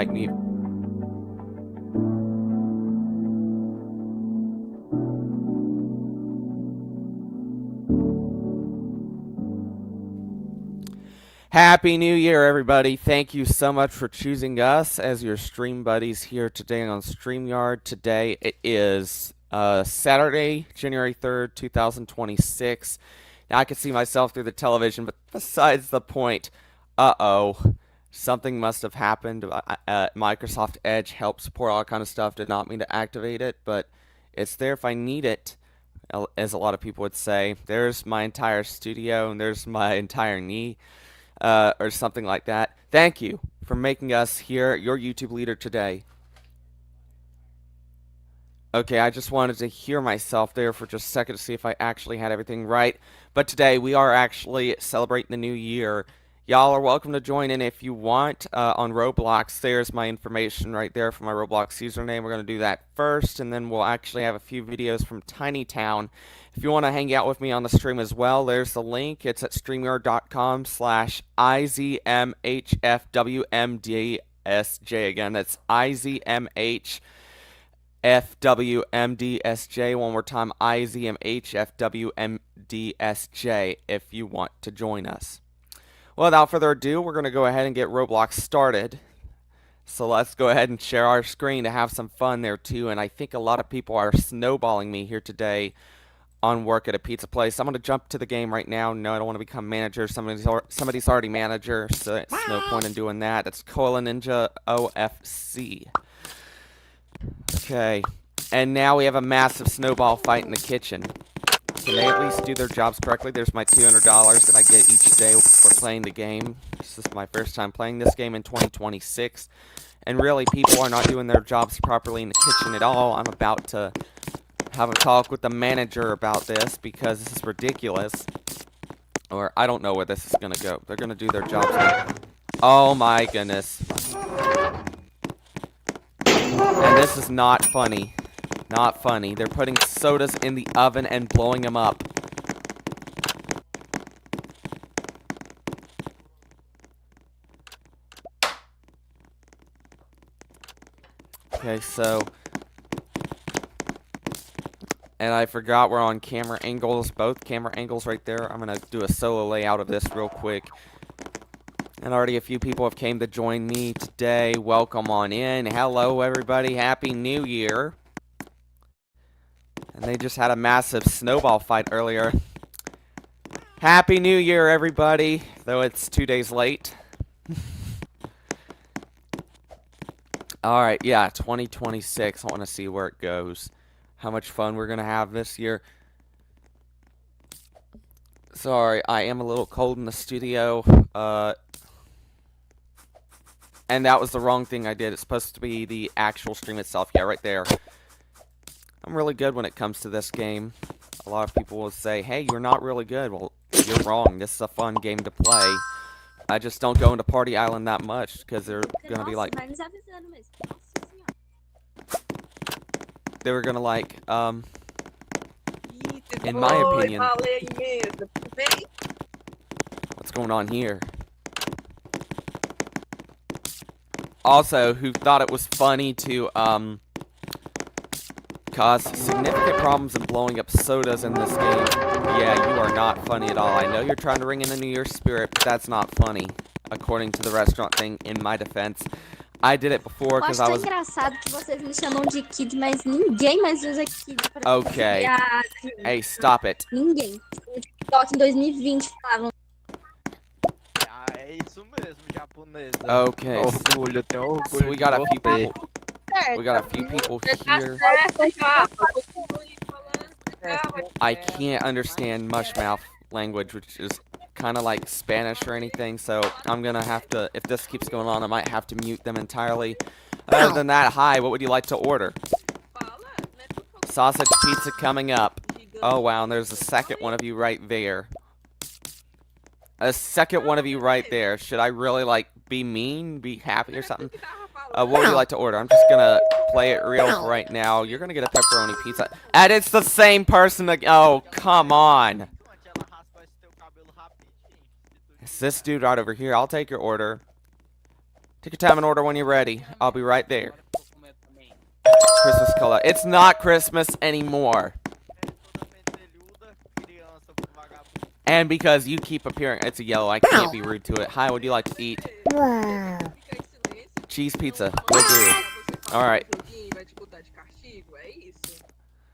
might mute. Happy New Year, everybody. Thank you so much for choosing us as your stream buddies here today on StreamYard. Today it is Saturday, January 3rd, 2026. Now I can see myself through the television, but besides the point, uh-oh, something must have happened. Microsoft Edge helps support all that kind of stuff. Did not mean to activate it, but it's there if I need it, as a lot of people would say. There's my entire studio, and there's my entire knee. Or something like that. Thank you for making us here your YouTube leader today. Okay, I just wanted to hear myself there for just a second to see if I actually had everything right. But today we are actually celebrating the new year. Y'all are welcome to join in if you want on Roblox. There's my information right there for my Roblox username. We're going to do that first, and then we'll actually have a few videos from Tiny Town. If you want to hang out with me on the stream as well, there's the link. It's at streamyard.com/IZMHFWMDSJ. Again, that's IZMHFWMDSJ. One more time, IZMHFWMDSJ if you want to join us. Well, without further ado, we're going to go ahead and get Roblox started. So let's go ahead and share our screen to have some fun there too. And I think a lot of people are snowballing me here today on work at a pizza place. I'm going to jump to the game right now. No, I don't want to become manager. Somebody's already manager, so it's no point in doing that. That's Cola Ninja OFC. Okay, and now we have a massive snowball fight in the kitchen. Can they at least do their jobs correctly? There's my $200 that I get each day for playing the game. This is my first time playing this game in 2026. And really, people are not doing their jobs properly in the kitchen at all. I'm about to have a talk with the manager about this because this is ridiculous. Or I don't know where this is going to go. They're going to do their jobs now. Oh my goodness. And this is not funny. Not funny. They're putting sodas in the oven and blowing them up. Okay, so... And I forgot we're on camera angles, both camera angles right there. I'm going to do a solo layout of this real quick. And already a few people have came to join me today. Welcome on in. Hello, everybody. Happy New Year. And they just had a massive snowball fight earlier. Happy New Year, everybody. Though it's 2 days late. Alright, yeah, 2026. I want to see where it goes. How much fun we're going to have this year. Sorry, I am a little cold in the studio. And that was the wrong thing I did. It's supposed to be the actual stream itself. Yeah, right there. I'm really good when it comes to this game. A lot of people will say, hey, you're not really good. Well, you're wrong. This is a fun game to play. I just don't go into Party Island that much because they're going to be like... They were gonna like, in my opinion, what's going on here? Also, who thought it was funny to, cause significant problems in blowing up sodas in this game. Yeah, you are not funny at all. I know you're trying to ring in the New Year's spirit, but that's not funny, according to the restaurant thing, in my defense. I did it before because I was... engraçado que vocês me chamam de kid, mas ninguém mais usa kid pra Okay. Hey, stop it. Ninguém. No TikTok em 2020 falavam. É isso mesmo, japonesa. Okay. Orgulho, tem orgulho. So we got a few people. We got a few people here. I can't understand mushmouth language, which is kind of like Spanish or anything, so I'm gonna have to, if this keeps going on, I might have to mute them entirely. Other than that, hi, what would you like to order? Sausage pizza coming up. Oh wow, and there's a second one of you right there. A second one of you right there. Should I really, like, be mean, be happy or something? What would you like to order? I'm just gonna play it real right now. You're gonna get a pepperoni pizza. And it's the same person again. Oh, come on. It's this dude right over here. I'll take your order. Take your time and order when you're ready. I'll be right there. Christmas color. It's not Christmas anymore. And because you keep appearing, it's a yellow. I can't be rude to it. Hi, would you like to eat? Cheese pizza. Will do. All right.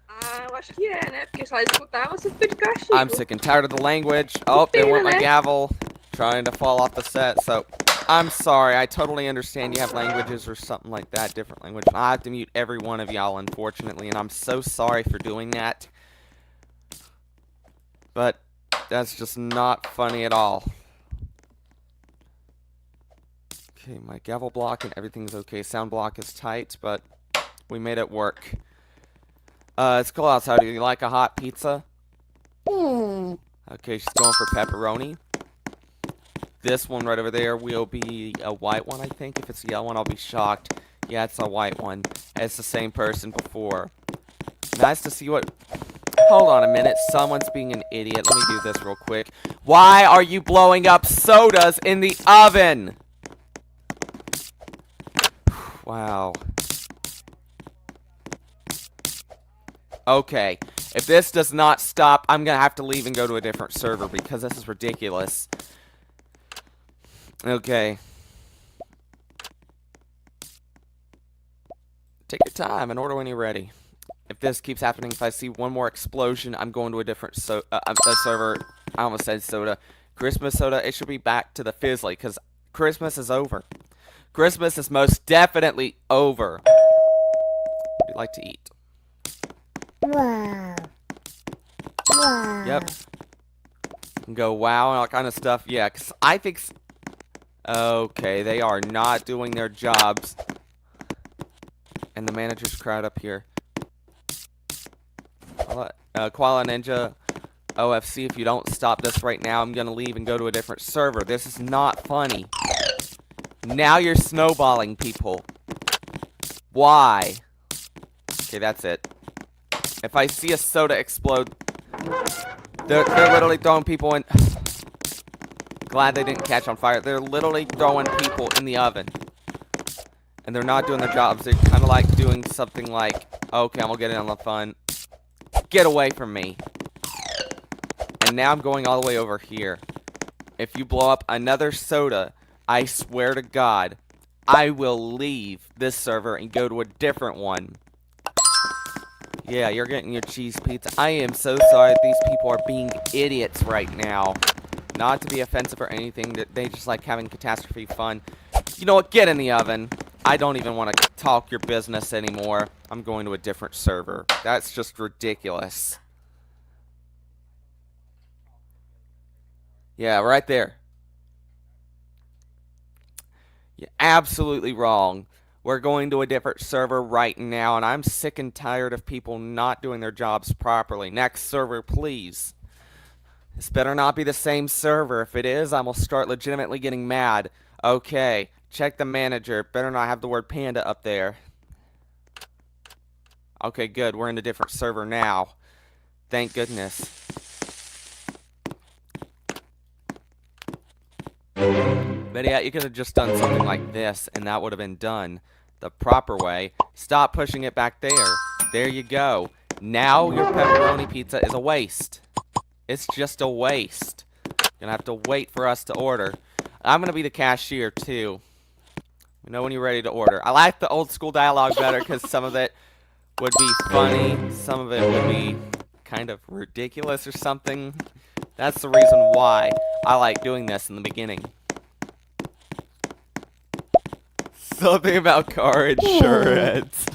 Ah, eu acho que é, né? Porque só escutar você fica de castigo. I'm sick and tired of the language. Oh, they want my gavel. Trying to fall off the set, so I'm sorry. I totally understand you have languages or something like that, different language. I have to mute every one of y'all, unfortunately, and I'm so sorry for doing that. But that's just not funny at all. Okay, my gavel block and everything's okay. Sound block is tight, but we made it work. It's cold outside. Do you like a hot pizza? Okay, she's going for pepperoni. This one right over there will be a white one, I think. If it's a yellow one, I'll be shocked. Yeah, it's a white one. It's the same person before. Nice to see what... Hold on a minute. Someone's being an idiot. Let me do this real quick. Why are you blowing up sodas in the oven? Wow. Okay. If this does not stop, I'm going to have to leave and go to a different server because this is ridiculous. Okay. Take your time and order when you're ready. If this keeps happening, if I see one more explosion, I'm going to a different server. I almost said soda. Christmas soda, it should be back to the Fizzly because Christmas is over. Christmas is most definitely over. What do you like to eat? Wow. Wow. Yep. You can go wow and all kind of stuff. Yeah, because I think... Okay, they are not doing their jobs. And the manager's crowd up here. Koala Ninja, OFC, if you don't stop this right now, I'm going to leave and go to a different server. This is not funny. Now you're snowballing people. Why? Okay, that's it. If I see a soda explode, they're literally throwing people in... Glad they didn't catch on fire. They're literally throwing people in the oven. And they're not doing their jobs. They're kind of like doing something like, okay, I'm going to get in on the fun. Get away from me. And now I'm going all the way over here. If you blow up another soda, I swear to God, I will leave this server and go to a different one. Yeah, you're getting your cheese pizza. I am so sorry that these people are being idiots right now. Not to be offensive or anything, that they just like having catastrophe fun. You know what? Get in the oven. I don't even want to talk your business anymore. I'm going to a different server. That's just ridiculous. Yeah, right there. You're absolutely wrong. We're going to a different server right now, and I'm sick and tired of people not doing their jobs properly. Next server, please. This better not be the same server. If it is, I will start legitimately getting mad. Okay, check the manager. Better not have the word panda up there. Okay, good. We're in a different server now. Thank goodness. But yeah, you could have just done something like this, and that would have been done the proper way. Stop pushing it back there. There you go. Now your pepperoni pizza is a waste. It's just a waste. You're gonna have to wait for us to order. I'm gonna be the cashier too. We know when you're ready to order. I like the old school dialogue better because some of it would be funny. Some of it would be kind of ridiculous or something. That's the reason why I like doing this in the beginning. Something about car insurance.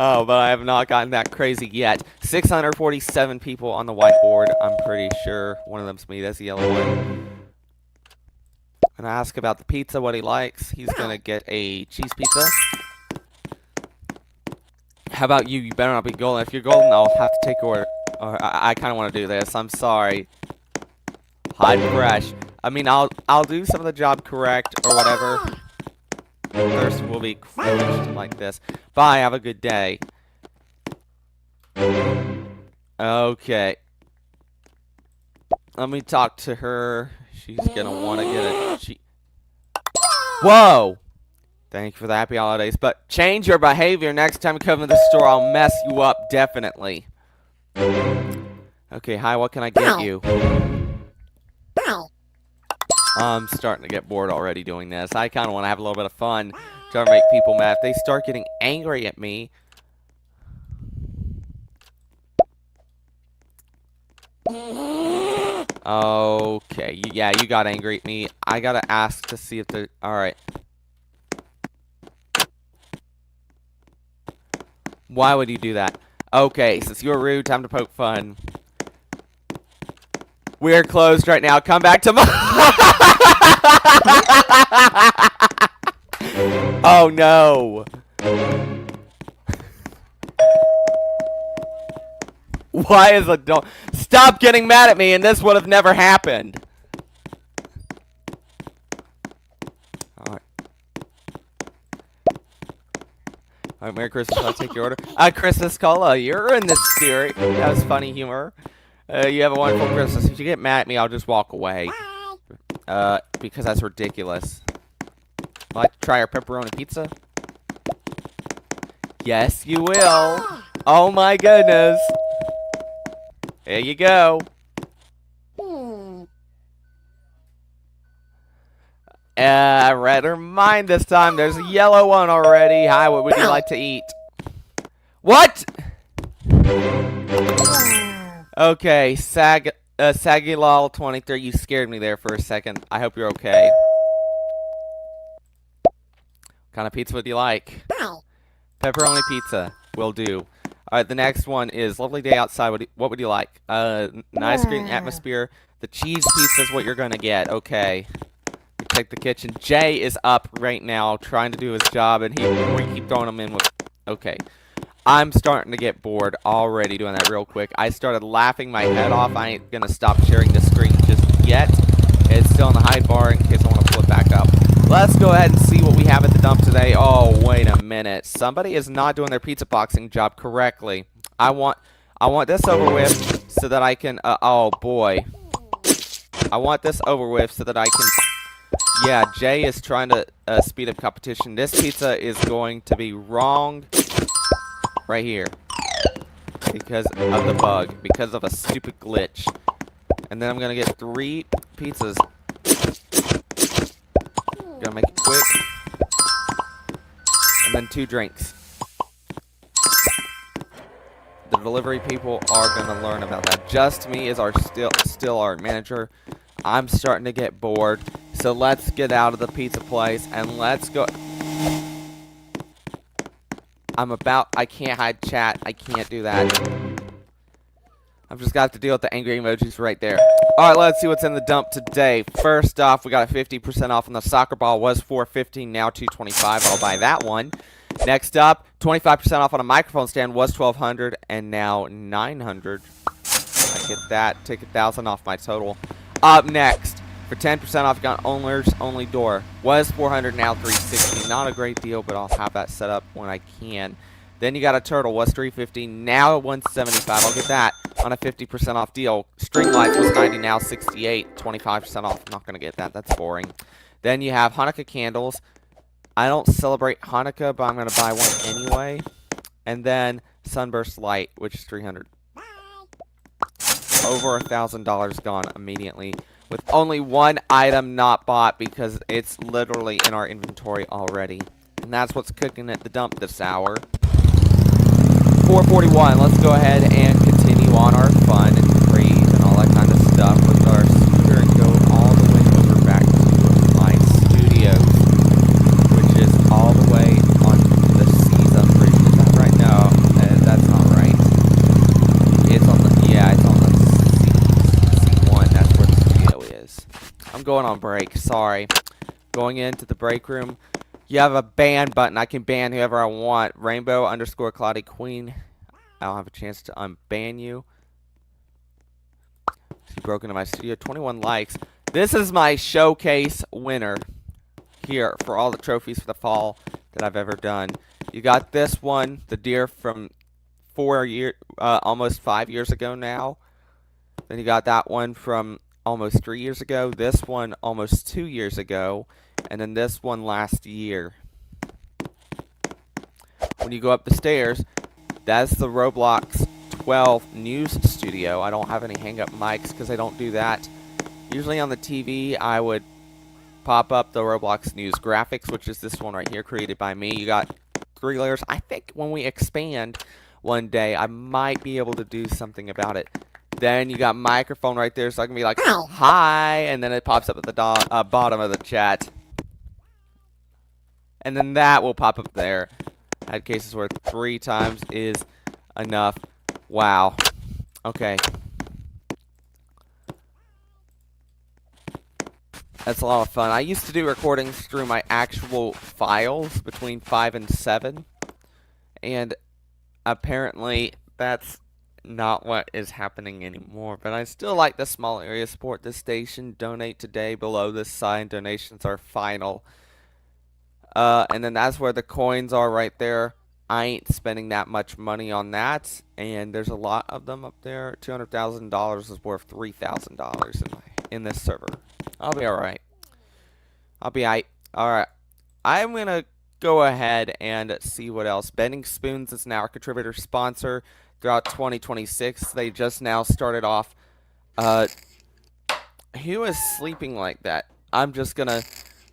Oh, but I have not gotten that crazy yet. 647 people on the whiteboard. I'm pretty sure one of them's me. That's the yellow one. And I ask about the pizza, what he likes. He's gonna get a cheese pizza. How about you? You better not be golden. If you're golden, I'll have to take order. Or I kind of want to do this. I'm sorry. Hot fresh. I mean, I'll do some of the job correct or whatever. First, we'll be finished like this. Bye. Have a good day. Okay. Let me talk to her. She's gonna want to get a Whoa! Thank you for the happy holidays, but change your behavior next time you come to the store. I'll mess you up, definitely. Okay, hi, what can I get you? I'm starting to get bored already doing this. I kind of want to have a little bit of fun. Try to make people mad. If they start getting angry at me... Okay, yeah, you got angry at me. I gotta ask to see if they're... Alright. Why would you do that? Okay, since you're rude, time to poke fun. We're closed right now. Come back tomorrow. Oh no. Why is a dog? Stop getting mad at me, and this would have never happened. Alright. Alright, Merry Christmas. I'll take your order. Christmas Cola, you're in the spirit. That was funny humor. You have a wonderful Christmas. If you get mad at me, I'll just walk away. Because that's ridiculous. Like to try our pepperoni pizza? Yes, you will. Oh my goodness. There you go. Red or mine this time. There's a yellow one already. Hi, what would you like to eat? What? Okay, Sagilal 23, you scared me there for a second. I hope you're okay. What kind of pizza would you like? Pepperoni pizza. Will do. Alright, the next one is lovely day outside. What would you like? Nice green atmosphere. The cheese pizza is what you're going to get. Okay. Check the kitchen. Jay is up right now trying to do his job, and we keep throwing him in with... Okay. I'm starting to get bored already doing that real quick. I started laughing my head off. I ain't going to stop sharing the screen just yet. It's still in the hide bar in case I want to flip back up. Let's go ahead and see what we have at the dump today. Oh, wait a minute. Somebody is not doing their pizza boxing job correctly. I want this over with so that I can... oh, boy. I want this over with so that I can... Yeah, Jay is trying to speed up competition. This pizza is going to be wrong right here because of the bug, because of a stupid glitch. And then I'm going to get 3 pizzas. Gonna make it quick. And then 2 drinks. The delivery people are going to learn about that. Just me is still our manager. I'm starting to get bored. So let's get out of the pizza place and let's go. I can't hide chat. I can't do that. I've just got to deal with the angry emojis right there. Alright, let's see what's in the dump today. First off, we got a 50% off on the soccer ball. Was $4.50, now $2.25. I'll buy that one. Next up, 25% off on a microphone stand. Was $1,200 and now $900. I get that. Take $1,000 off my total. Up next, for 10% off, you got owner's only door. Was $400, now $360. Not a great deal, but I'll have that set up when I can. Then you got a turtle. Was $350, now $175. I'll get that on a 50% off deal. String lights was $90, now $68. 25% off. I'm not going to get that. That's boring. Then you have Hanukkah candles. I don't celebrate Hanukkah, but I'm going to buy one anyway. And then sunburst light, which is $300. Over $1,000 gone immediately with only one item not bought because it's literally in our inventory already. And that's what's cooking at the dump this hour. 4:41. Let's go ahead and continue on our fun and praise and all that kind of stuff with our scooter and go all the way over back to my studio, which is all the way on the C's bridge. Is that right? No, that's not right. It's on the it's on the C1. That's where the studio is. I'm going on break. Sorry. Going into the break room. You have a ban button. I can ban whoever I want. Rainbow _ Cloudy Queen. I don't have a chance to unban you. She broke into my studio. 21 likes. This is my showcase winner here for all the trophies for the fall that I've ever done. You got this one, the deer from almost 5 years ago now. Then you got that one from almost 3 years ago, this one almost 2 years ago, and then this one last year. When you go up the stairs, that's the Roblox 12 news studio. I don't have any hang-up mics because I don't do that. Usually on the TV, I would pop up the Roblox news graphics, which is this one right here, created by me. You got 3 layers. I think when we expand one day, I might be able to do something about it. Then you got microphone right there, so I can be like, hi, and then it pops up at the bottom of the chat. And then that will pop up there. I had cases where 3 times is enough. Wow. Okay. That's a lot of fun. I used to do recordings through my actual files between 5 and 7. And apparently that's not what is happening anymore. But I still like the small area. Support this station. Donate today. Below this sign. Donations are final. And then that's where the coins are right there. I ain't spending that much money on that. And there's a lot of them up there. $200,000 is worth $3,000 in this server. I'll be alright. I'll be alright. Alright. I'm going to go ahead and see what else. Bending Spoons is now our contributor sponsor throughout 2026. They just now started off. Who is sleeping like that? I'm just going to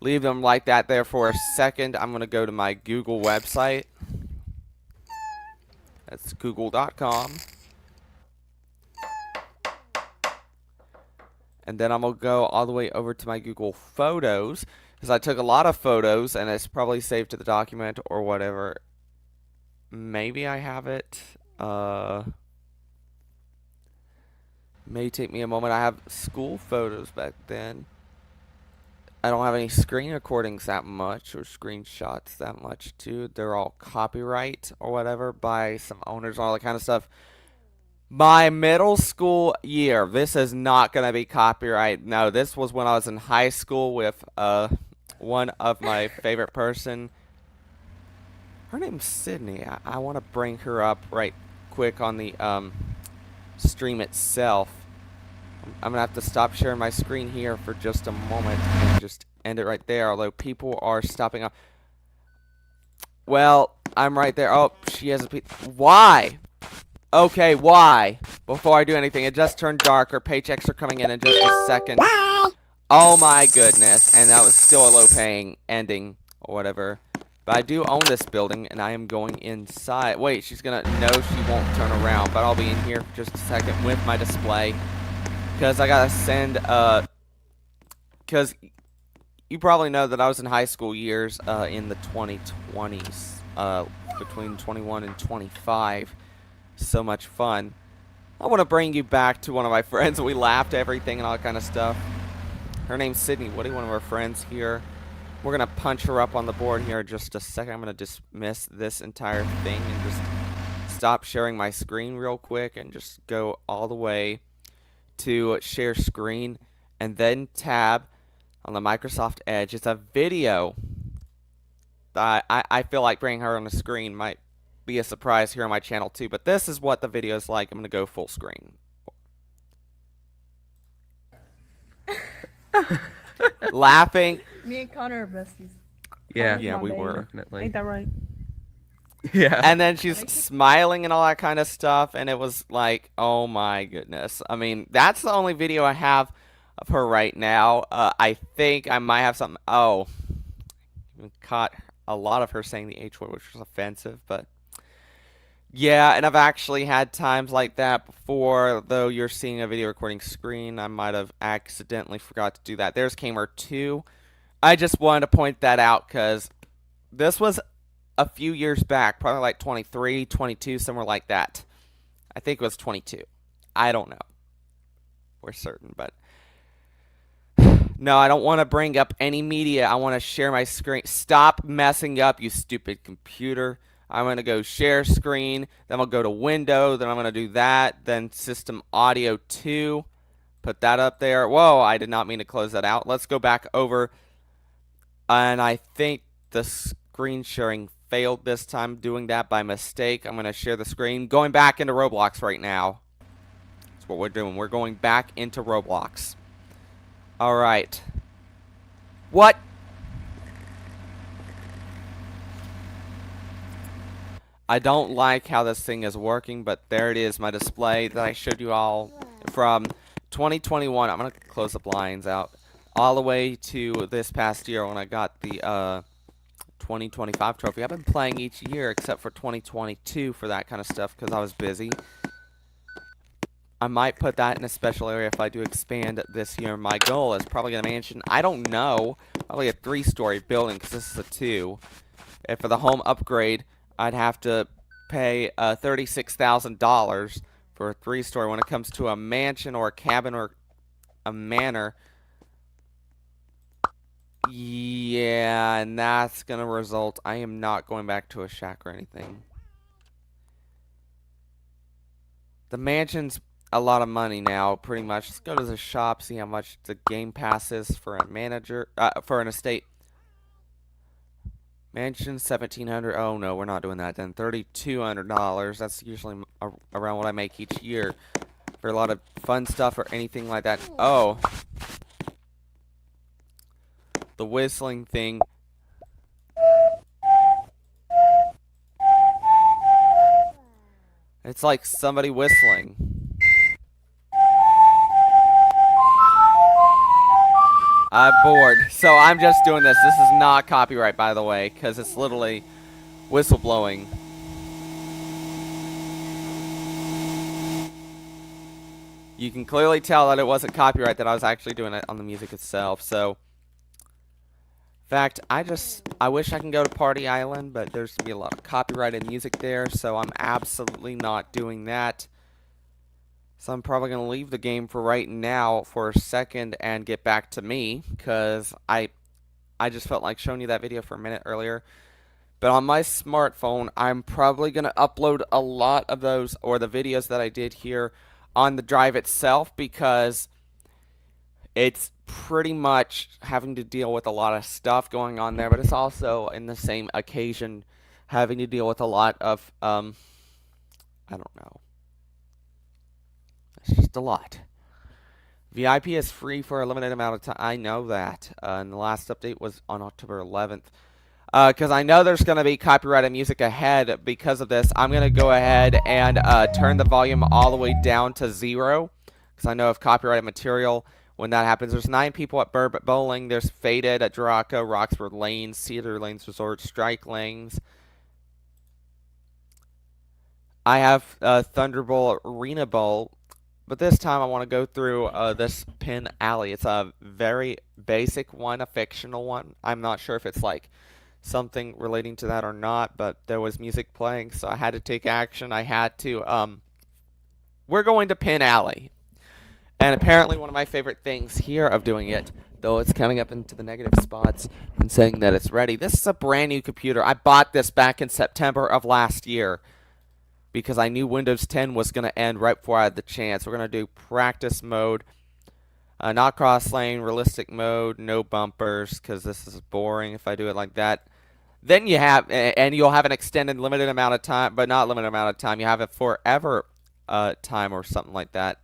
leave them like that there for a second. I'm going to go to my Google website. That's google.com. And then I'm going to go all the way over to my Google Photos. Because I took a lot of photos, and it's probably saved to the document or whatever. Maybe I have it. May take me a moment. I have school photos back then. I don't have any screen recordings that much, or screenshots that much, too. They're all copyright or whatever by some owners and all that kind of stuff. My middle school year. This is not going to be copyright. No, this was when I was in high school with one of my favorite person. Her name's Sydney. I want to bring her up right quick on the stream itself. I'm going to have to stop sharing my screen here for just a moment and just end it right there, although people are stopping up. Well, I'm right there. Oh, she has a... Why? Okay, why? Before I do anything, it just turned darker. Paychecks are coming in just a second. Oh my goodness. And that was still a low-paying ending or whatever. But I do own this building, and I am going inside. Wait, she's going to... No, she won't turn around, but I'll be in here for just a second with my display. Because I got to send... Because you probably know that I was in high school years in the 2020s. Between 21 and 25. So much fun. I want to bring you back to one of my friends. We laughed at everything and all that kind of stuff. Her name's Sydney Woody, one of our friends here. We're going to punch her up on the board here in just a second. I'm going to dismiss this entire thing and just stop sharing my screen real quick and just go all the way to share screen and then tab on the Microsoft Edge. It's a video. I feel like bringing her on the screen might be a surprise here on my channel too, but this is what the video is like. I'm gonna go full screen. Laughing. Me and Connor are besties. Yeah, Yeah, we were. definitely. Ain't that right? Yeah. And then she's smiling and all that kind of stuff, and it was like, oh my goodness. I mean, that's the only video I have of her right now. I think I might have something. Oh, caught a lot of her saying the H word, which was offensive, but yeah, and I've actually had times like that before. Though you're seeing a video recording screen, I might have accidentally forgot to do that. There's Gamer 2. I just wanted to point that out because this was a few years back, probably like 23, 22, somewhere like that. I think it was 22. I don't know. We're certain, but no, I don't want to bring up any media. I want to share my screen. Stop messing up, you stupid computer. I'm going to go share screen. Then I'll go to window. Then I'm going to do that. Then system audio 2. Put that up there. Whoa, I did not mean to close that out. Let's go back over. And I think the screen sharing failed this time, doing that by mistake. I'm going to share the screen. Going back into Roblox right now. That's what we're doing. We're going back into Roblox. Alright. What? I don't like how this thing is working, but there it is, my display that I showed you all from 2021. I'm going to close the blinds out. All the way to this past year when I got the 2025 trophy. I've been playing each year except for 2022 for that kind of stuff because I was busy. I might put that in a special area if I do expand this year. My goal is probably a mansion. I don't know. Probably a 3-story building because this is a 2. And for the home upgrade, I'd have to pay $36,000 for a 3-story. When it comes to a mansion or a cabin or a manor, yeah, and that's going to result, I am not going back to a shack or anything. The mansion's a lot of money now, pretty much. Let's go to the shop, see how much the game pass is for a manager, for an estate. Mansion, $1,700. Oh no, we're not doing that then. $3,200. That's usually around what I make each year for a lot of fun stuff or anything like that. Oh, the whistling thing. It's like somebody whistling. I'm bored, so I'm just doing this. This is not copyright, by the way, because it's literally whistleblowing. You can clearly tell that it wasn't copyright, that I was actually doing it on the music itself. So, in fact, I wish I can go to Party Island, but there's going to be a lot of copyrighted music there, so I'm absolutely not doing that. So I'm probably going to leave the game for right now for a second and get back to me, because I just felt like showing you that video for a minute earlier. But on my smartphone, I'm probably going to upload a lot of those, or the videos that I did here, on the drive itself, because it's pretty much having to deal with a lot of stuff going on there, but it's also, in the same occasion, having to deal with a lot of, I don't know. It's just a lot. VIP is free for a limited amount of time. I know that. And the last update was on October 11th. Because I know there's going to be copyrighted music ahead because of this. I'm going to go ahead and turn the volume all the way down to 0. Because I know of copyrighted material when that happens. There's 9 people at Burbot Bowling. There's Faded at Duraco, Roxford Lanes, Cedar Lanes Resort, Strike Lanes. I have Thunderbolt Arena Bowl. But this time I want to go through this pin alley. It's a very basic one, a fictional one. I'm not sure if it's like something relating to that or not, but there was music playing, so I had to take action. I had to, we're going to pin alley. And apparently one of my favorite things here of doing it, though it's coming up into the negative spots and saying that it's ready. This is a brand new computer. I bought this back in September of last year, because I knew Windows 10 was going to end right before I had the chance. We're going to do practice mode, not cross lane, realistic mode, no bumpers, because this is boring if I do it like that. Then you have, and you'll have an extended limited amount of time, but not limited amount of time. You have a forever time or something like that.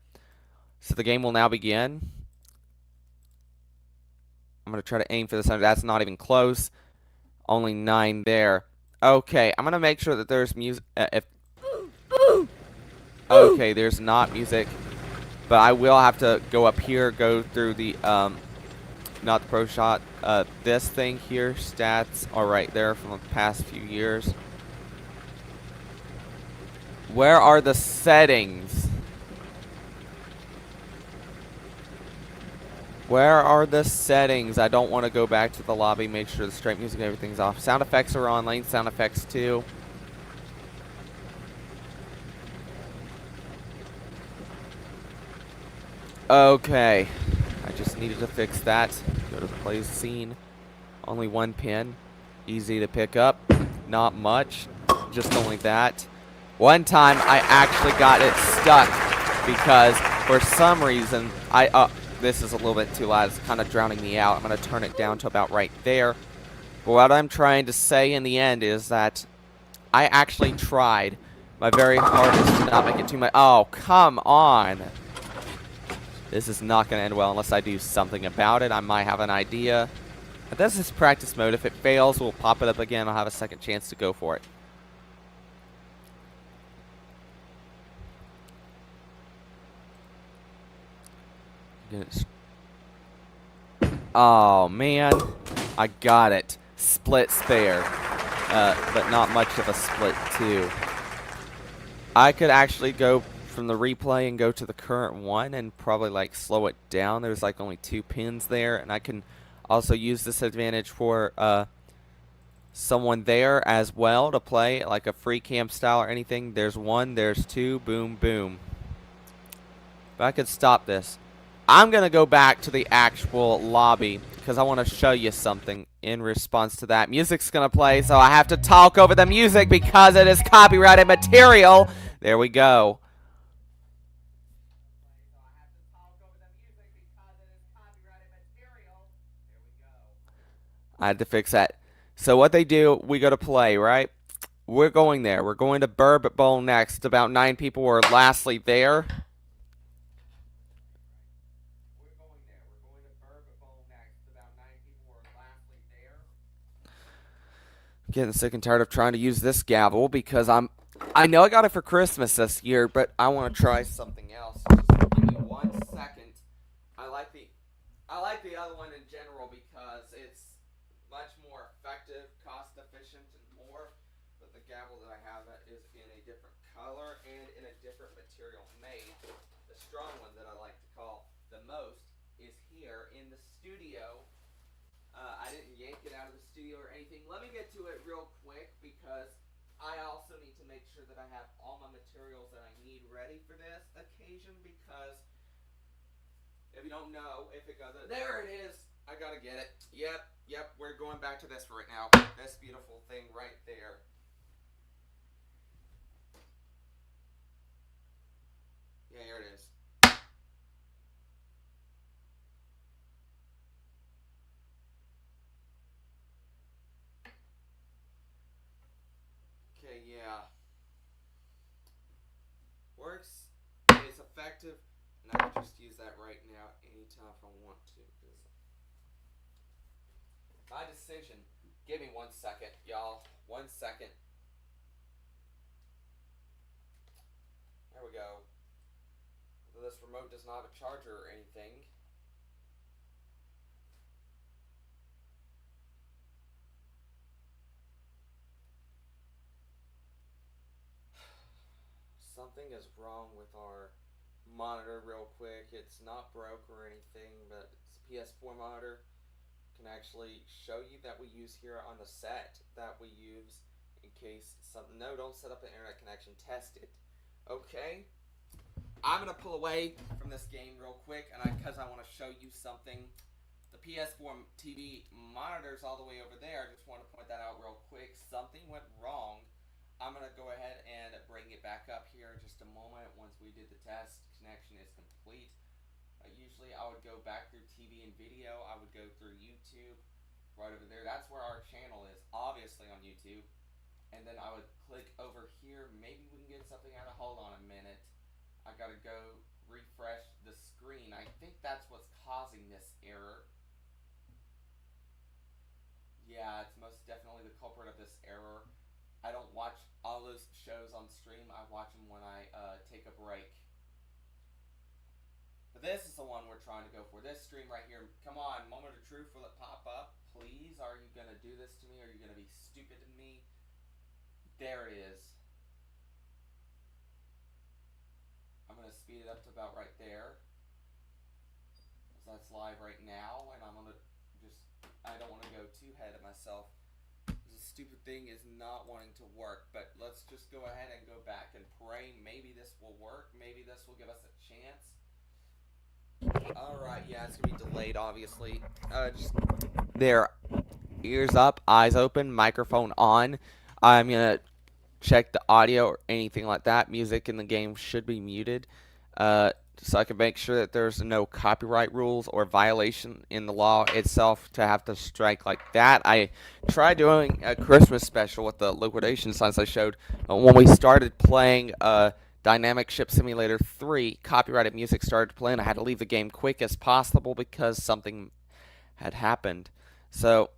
So the game will now begin. I'm going to try to aim for this. That's not even close. Only 9 there. Okay, I'm going to make sure that there's music. Okay, there's not music, but I will have to go up here, go through the, not the pro shot, this thing here, stats are right there from the past few years. Where are the settings? Where are the settings? I don't want to go back to the lobby, make sure the straight music and everything's off. Sound effects are on, lane sound effects too. Okay, I just needed to fix that. Go to the play scene. Only 1 pin. Easy to pick up. Not much. Just only that. One time I actually got it stuck because for some reason this is a little bit too loud. It's kind of drowning me out. I'm going to turn it down to about right there. But what I'm trying to say in the end is that I actually tried my very hardest to not make it too much. Oh, come on. This is not going to end well unless I do something about it. I might have an idea. But this is practice mode. If it fails, we'll pop it up again. I'll have a second chance to go for it. Oh, man. I got it. Split spare. But not much of a split, too. I could actually go from the replay and go to the current one and probably like slow it down. There's like only 2 pins there, and I can also use this advantage for someone there as well to play like a free camp style or anything. There's 1, there's 2, boom, boom. But I could stop this. I'm going to go back to the actual lobby because I want to show you something in response to that. Music's going to play, so I have to talk over the music because it is copyrighted material. There we go. I had to fix that. So what they do, we go to play, right? We're going there. We're going to Bourbon Bowl next. About 9 people were lastly there. Getting sick and tired of trying to use this gavel because I know I got it for Christmas this year, but I want to try something else. Just give me 1 second. I like the other one in general because it's much more effective, cost efficient, and more. But the gavel that I have is in a different color and in a different material made. The strong one that I like to call the most is here in the studio. I didn't yank it out of the studio or anything. Let me get to it real quick because I also need to make sure that I have all my materials that I need ready for this occasion because if you don't know, if it goes, there it is. I gotta get it. Yep, we're going back to this right now. This beautiful thing right there. Yeah, here it is. Okay, yeah. Works, it's effective, and I can just use that right now anytime if I want to. My decision. Give me 1 second, y'all. 1 second. There we go. This remote does not have a charger or anything. Something is wrong with our monitor real quick. It's not broke or anything, but it's a PS4 monitor. Can actually show you that we use here on the set that we use in case something. No, don't set up an internet connection. Test it. Okay. I'm gonna pull away from this game real quick, and because I want to show you something. The PS4 TV monitor's all the way over there. I just want to point that out real quick. Something went wrong. I'm going to go ahead and bring it back up here in just a moment once we did the test. Connection is complete. Usually I would go back through TV and video. I would go through YouTube right over there. That's where our channel is, obviously on YouTube. And then I would click over here. Maybe we can get something out of. Hold on a minute. I got to go refresh the screen. I think that's what's causing this error. Yeah, it's most definitely the culprit of this error. I don't watch all those shows on stream. I watch them when I take a break. But this is the one we're trying to go for. This stream right here. Come on, moment of truth. Will it pop up? Please, are you going to do this to me? Are you going to be stupid to me? There it is. I'm going to speed it up to about right there. So that's live right now. And I'm going to just, I don't want to go too ahead of myself. This stupid thing is not wanting to work. But let's just go ahead and go back and pray. Maybe this will work. Maybe this will give us a chance. Alright, yeah, it's going to be delayed, obviously. Just there. Ears up, eyes open, microphone on. I'm going to check the audio or anything like that. Music in the game should be muted. So I can make sure that there's no copyright rules or violation in the law itself to have to strike like that. I tried doing a Christmas special with the liquidation signs I showed when we started playing Dynamic Ship Simulator 3 copyrighted music started playing. I had to leave the game quick as possible because something had happened. So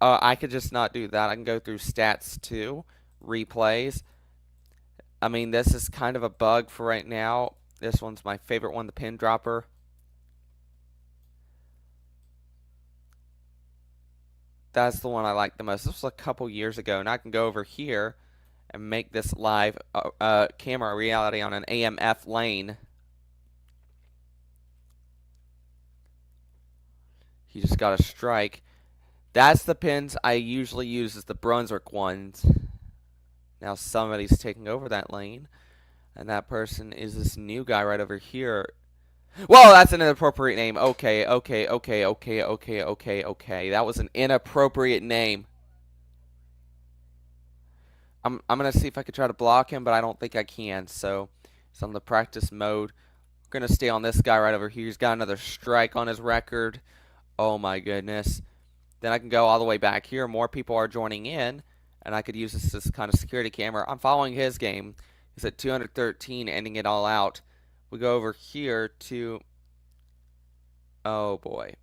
I could just not do that. I can go through stats too, replays. I mean, this is kind of a bug for right now. This one's my favorite one, the pin dropper. That's the one I like the most. This was a couple years ago, and I can go over here and make this live camera reality on an AMF lane. He just got a strike. That's the pins I usually use, is the Brunswick ones. Now somebody's taking over that lane, and that person is this new guy right over here. Whoa, that's an inappropriate name. Okay. That was an inappropriate name. I'm gonna see if I can try to block him, but I don't think I can. So it's on the practice mode. We're gonna stay on this guy right over here. He's got another strike on his record. Oh my goodness. Then I can go all the way back here. More people are joining in, and I could use this as kind of security camera. I'm following his game. He's at 213, ending it all out. We go over here to, oh boy,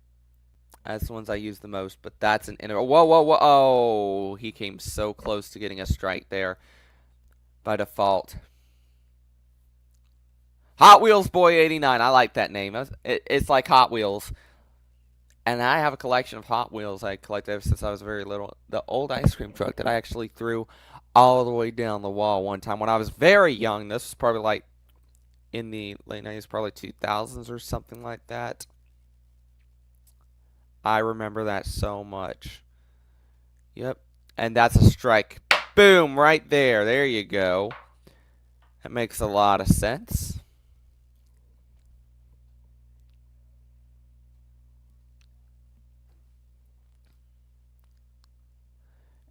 that's the ones I use the most, but that's an whoa, oh, he came so close to getting a strike there by default. Hot Wheels Boy 89, I like that name. It's like Hot Wheels. And I have a collection of Hot Wheels I collected ever since I was very little. The old ice cream truck that I actually threw all the way down the wall one time when I was very young. This was probably like in the late 90s, probably 2000s or something like that. I remember that so much. Yep. And that's a strike. Boom, right there. There you go. That makes a lot of sense.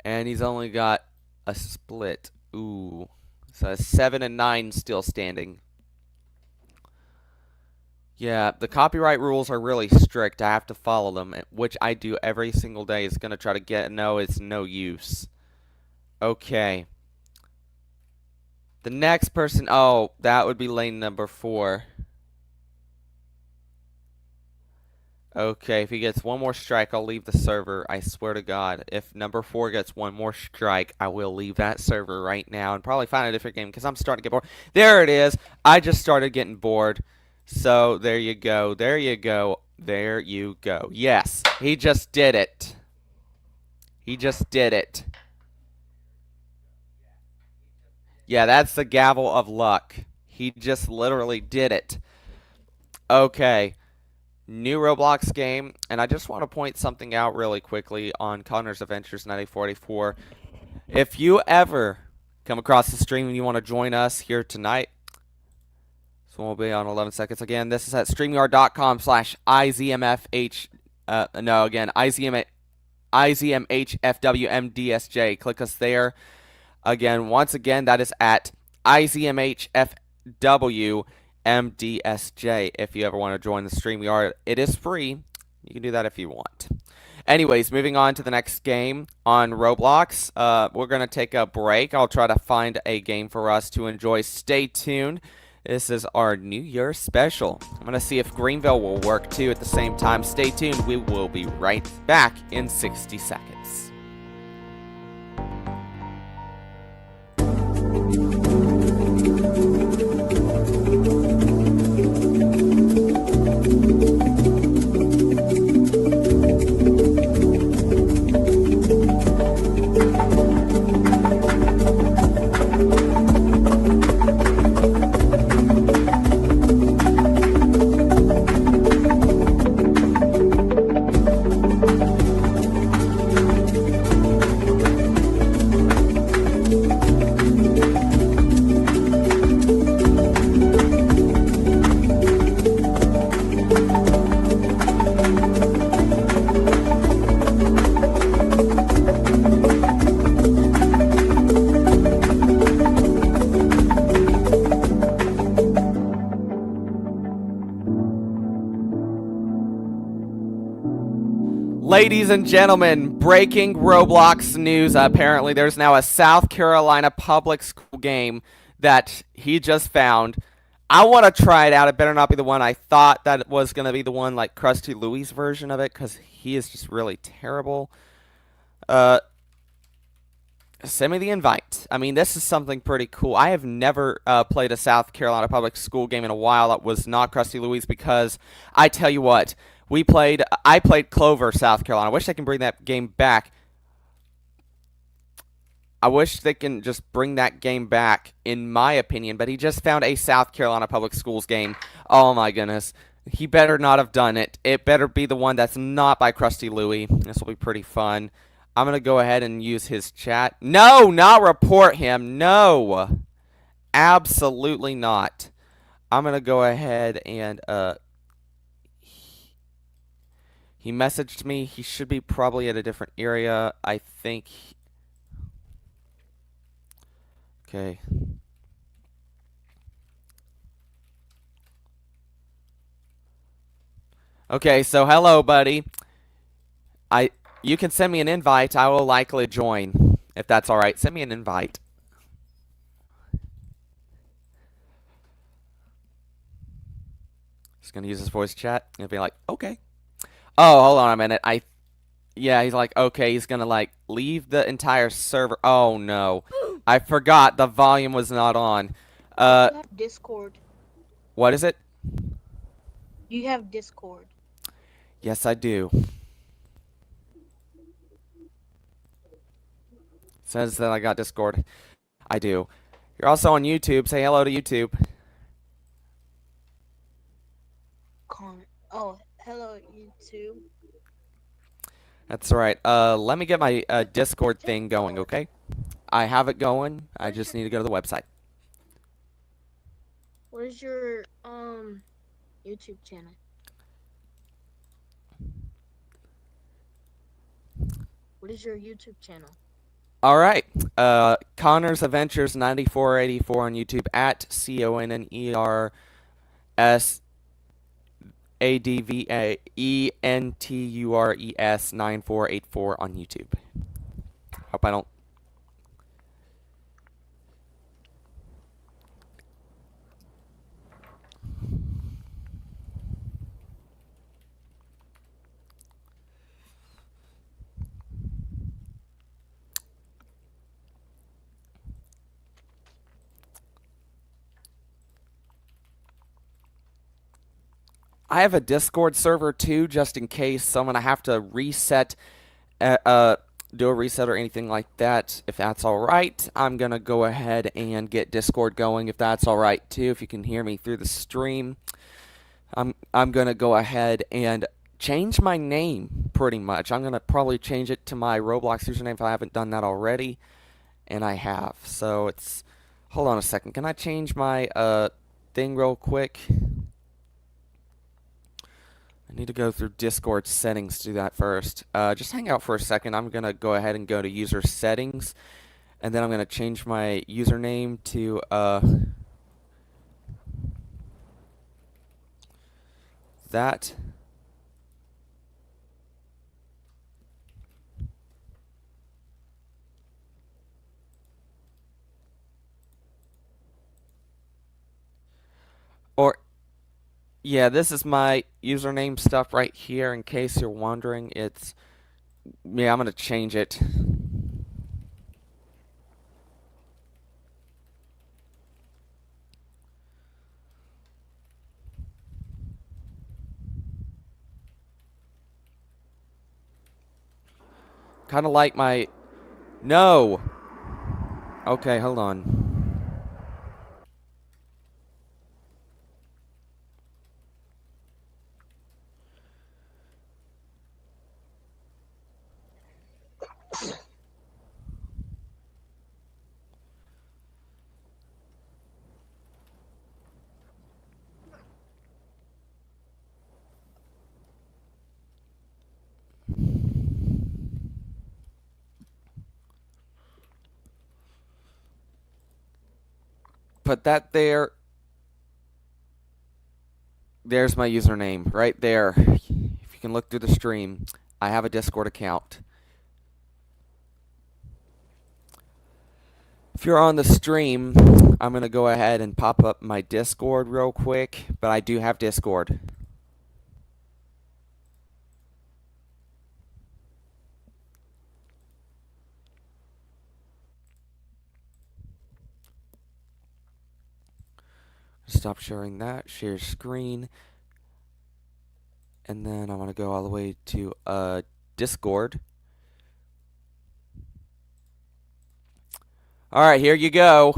And he's only got a split. Ooh. So 7 and 9 still standing. Yeah, the copyright rules are really strict. I have to follow them, which I do every single day. It's going to try to no, it's no use. Okay. The next person, oh, that would be lane number 4. Okay, if he gets one more strike, I'll leave the server. I swear to God. If number 4 gets one more strike, I will leave that server right now and probably find a different game because I'm starting to get bored. There it is. I just started getting bored. So, there you go. There you go. There you go. Yes, he just did it. He just did it. Yeah, that's the gavel of luck. He just literally did it. Okay. New Roblox game, and I just want to point something out really quickly on Connor's Adventures 9444. If you ever come across the stream and you want to join us here tonight, this one will be on 11 seconds. Again, this is at streamyard.com/IZMFH. IZMHFWMDSJ. Click us there. Again, once again, that is at IZMHFWMDSJ. If you ever want to join the StreamYard, it is free. You can do that if you want. Anyways, moving on to the next game on Roblox. We're going to take a break. I'll try to find a game for us to enjoy. Stay tuned. This is our New Year special. I'm going to see if Greenville will work too at the same time. Stay tuned. We will be right back in 60 seconds. Ladies and gentlemen, breaking Roblox news. Apparently, there's now a South Carolina public school game that he just found. I want to try it out. It better not be the one I thought that it was going to be, the one like Krusty Louie's version of it, because he is just really terrible. Send me the invite. I mean, this is something pretty cool. I have never played a South Carolina public school game in a while that was not Krusty Louie's, because I tell you what, I played Clover, South Carolina. I wish they can bring that game back. I wish they can just bring that game back, in my opinion. But he just found a South Carolina public schools game. Oh my goodness. He better not have done it. It better be the one that's not by Krusty Louie. This will be pretty fun. I'm going to go ahead and use his chat. No, not report him. No. Absolutely not. I'm going to go ahead and, he messaged me. He should be probably at a different area. I think. Okay. Okay, so hello, buddy. You can send me an invite. I will likely join, if that's all right. Send me an invite. Just gonna use his voice chat and be like, okay. Oh, hold on a minute. Yeah, he's like, okay. He's gonna like leave the entire server. Oh no, I forgot the volume was not on. You have Discord. What is it? You have Discord. Yes, I do. Says that I got Discord. I do. You're also on YouTube. Say hello to YouTube. Connor. Oh, hello, YouTube. That's right. Let me get my Discord thing going, okay? I have it going. I just need to go to the website. What is your YouTube channel? What is your YouTube channel? All right. Connor's Adventures 9484 on YouTube, at ConnersAdventures 9484 on YouTube. Hope I don't. I have a Discord server too, just in case. So I'm gonna have to reset, do a reset or anything like that. If that's all right, I'm gonna go ahead and get Discord going. If that's all right too, if you can hear me through the stream, I'm gonna go ahead and change my name. Pretty much, I'm gonna probably change it to my Roblox username if I haven't done that already, and I have. So it's. Hold on a second. Can I change my thing real quick? I need to go through Discord settings to do that first. Just hang out for a second. I'm going to go ahead and go to user settings. And then I'm going to change my username to that. Or yeah, this is my username stuff right here. In case you're wondering, it's yeah. I'm gonna change it. Kind of like my no. Okay, hold on. Put that there. There's my username right there. If you can look through the stream, I have a Discord account. If you're on the stream, I'm going to go ahead and pop up my Discord real quick, but I do have Discord. Stop sharing that, share screen, and then I want to go all the way to Discord. All right, here you go.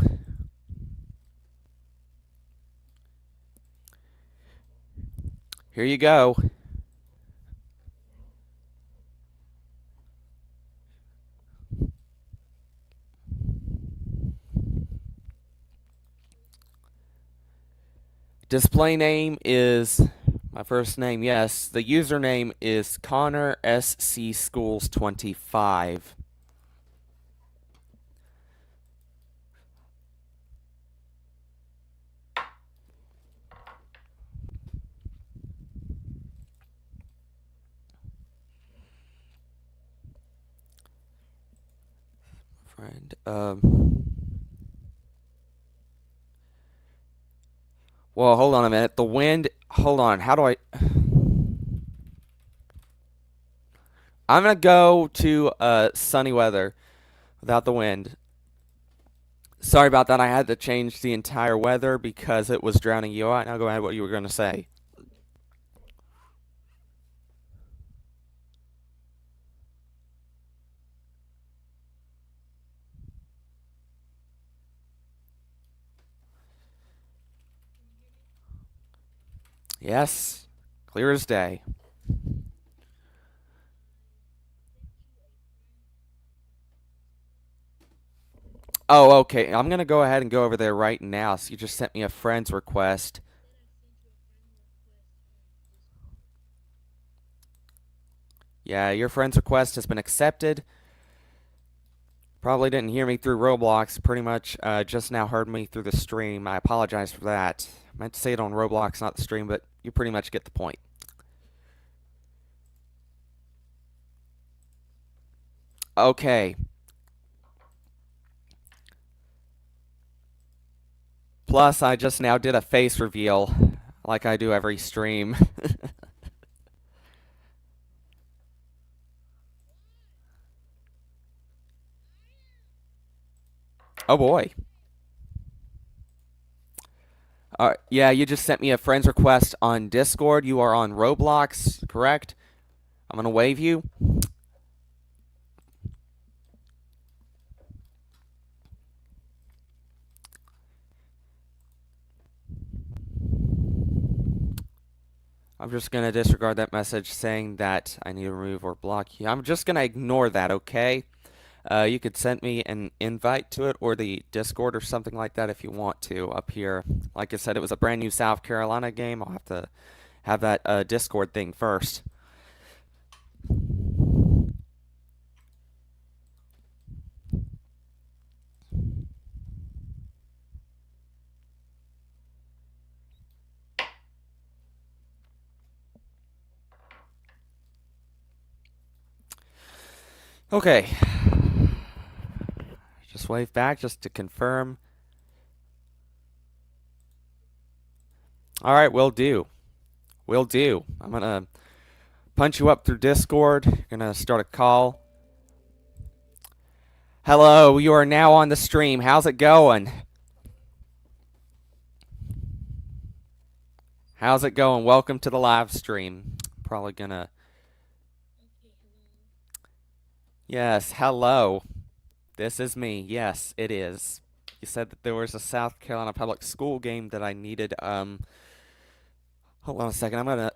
Here you go. Display name is my first name, yes. The username is Connor SC Schools 25. Friend, well, hold on a minute. The wind, hold on. How do I? I'm going to go to sunny weather without the wind. Sorry about that. I had to change the entire weather because it was drowning you out. Now go ahead what you were going to say. Yes, clear as day. Oh, okay. I'm going to go ahead and go over there right now. So you just sent me a friend's request. Yeah, your friend's request has been accepted. Probably didn't hear me through Roblox. Pretty much just now heard me through the stream. I apologize for that. I meant to say it on Roblox, not the stream, but you pretty much get the point. Okay. Plus, I just now did a face reveal like I do every stream. Oh boy. Yeah, you just sent me a friend's request on Discord. You are on Roblox, correct? I'm going to wave you. I'm just going to disregard that message saying that I need to remove or block you. I'm just going to ignore that, okay? You could send me an invite to it or the Discord or something like that if you want to up here. Like I said, it was a brand new South Carolina game. I'll have to have that Discord thing first. Okay. Just wave back just to confirm. All right, will do. Will do. I'm going to punch you up through Discord. Going to start a call. Hello, you are now on the stream. How's it going? How's it going? Welcome to the live stream. Probably going to... Yes, hello. This is me. Yes, it is. You said that there was a South Carolina public school game that I needed. Hold on a second. I'm gonna.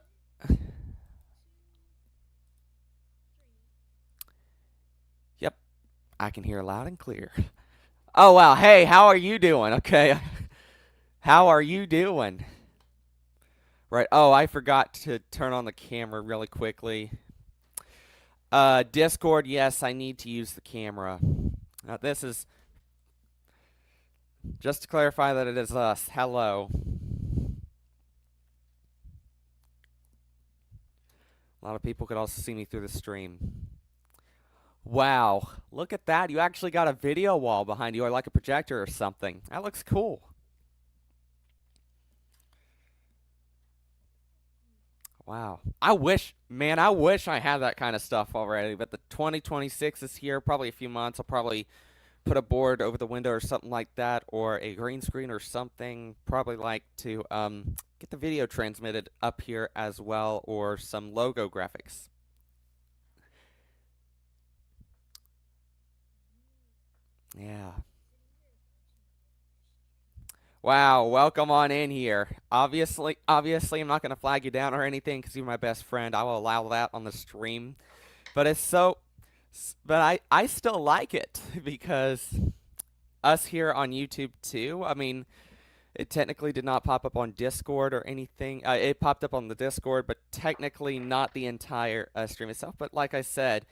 Yep, I can hear loud and clear. Oh wow. Hey, how are you doing? Okay. How are you doing? Right. Oh, I forgot to turn on the camera really quickly. Discord. Yes, I need to use the camera. Now this is. Just to clarify that it is us. Hello. A lot of people could also see me through the stream. Wow, look at that. You actually got a video wall behind you, or like a projector or something. That looks cool. Wow. I wish I had that kind of stuff already, but the 2026 is here, probably a few months. I'll probably put a board over the window or something like that, or a green screen or something. Probably like to get the video transmitted up here as well, or some logo graphics. Yeah. Wow, welcome on in here. Obviously, I'm not going to flag you down or anything because you're my best friend. I will allow that on the stream. But I still like it because us here on YouTube too. I mean, it technically did not pop up on Discord or anything. It popped up on the Discord, but technically not the entire stream itself. But like I said,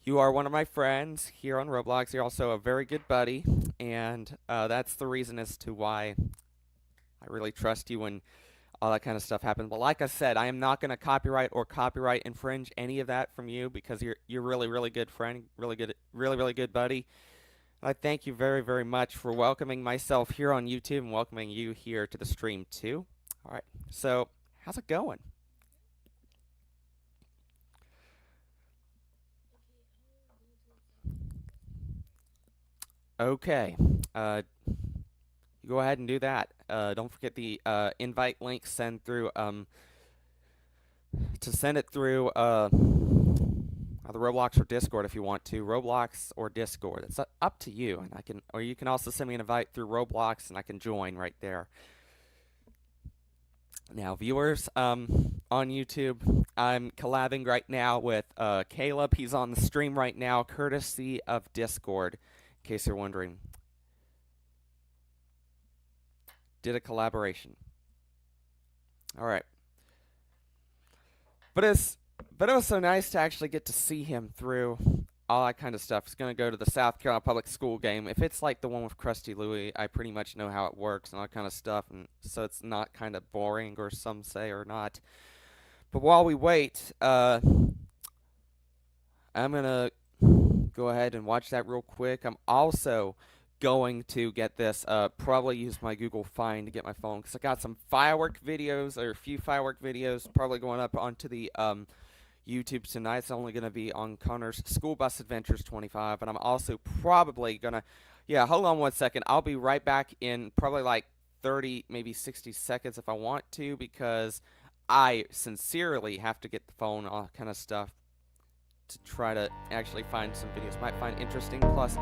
you are one of my friends here on Roblox. You're also a very good buddy, and that's the reason as to why I really trust you when all that kind of stuff happens. But like I said, I am not going to copyright infringe any of that from you because you're really good friend, really good buddy. I thank you very, very much for welcoming myself here on YouTube and welcoming you here to the stream too. All right, so how's it going? Okay, you go ahead and do that. Don't forget the invite link. Send through to send it through the Roblox or Discord if you want to. Roblox or Discord. It's up to you. And you can also send me an invite through Roblox, and I can join right there. Now, viewers on YouTube, I'm collabing right now with Caleb. He's on the stream right now, courtesy of Discord, in case you're wondering. Did a collaboration. All right. But it was so nice to actually get to see him through all that kind of stuff. He's going to go to the South Carolina Public School game. If it's like the one with Krusty Louie, I pretty much know how it works and all that kind of stuff, and so it's not kind of boring, or some say, or not. But while we wait, I'm going to go ahead and watch that real quick. I'm also going to get this, probably use my Google Find to get my phone, because I got some firework videos, or a few firework videos, probably going up onto the YouTube tonight. It's only going to be on Connor's School Bus Adventures 25, and I'm also probably going to, yeah, hold on one second. I'll be right back in probably like 30, maybe 60 seconds if I want to, because I sincerely have to get the phone, all kind of stuff, to try to actually find some videos might find interesting. Plus,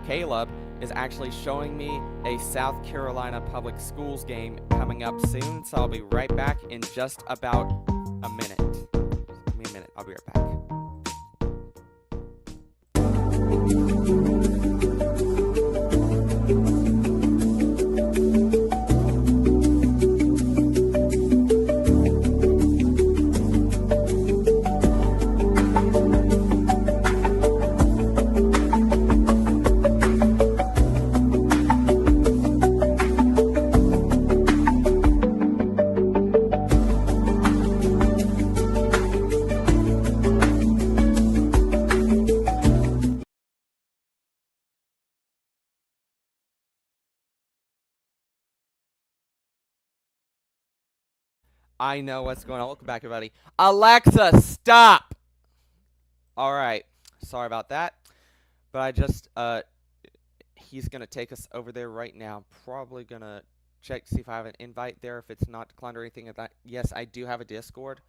Caleb is actually showing me a South Carolina Public Schools game coming up soon, so I'll be right back in just about a minute. Give me a minute. I'll be right back. I know what's going on. Welcome back, everybody. Alexa, stop! Alright. Sorry about that. But I just, he's going to take us over there right now. I'm probably going to check to see if I have an invite there. If it's not declined or anything like that. Yes, I do have a Discord.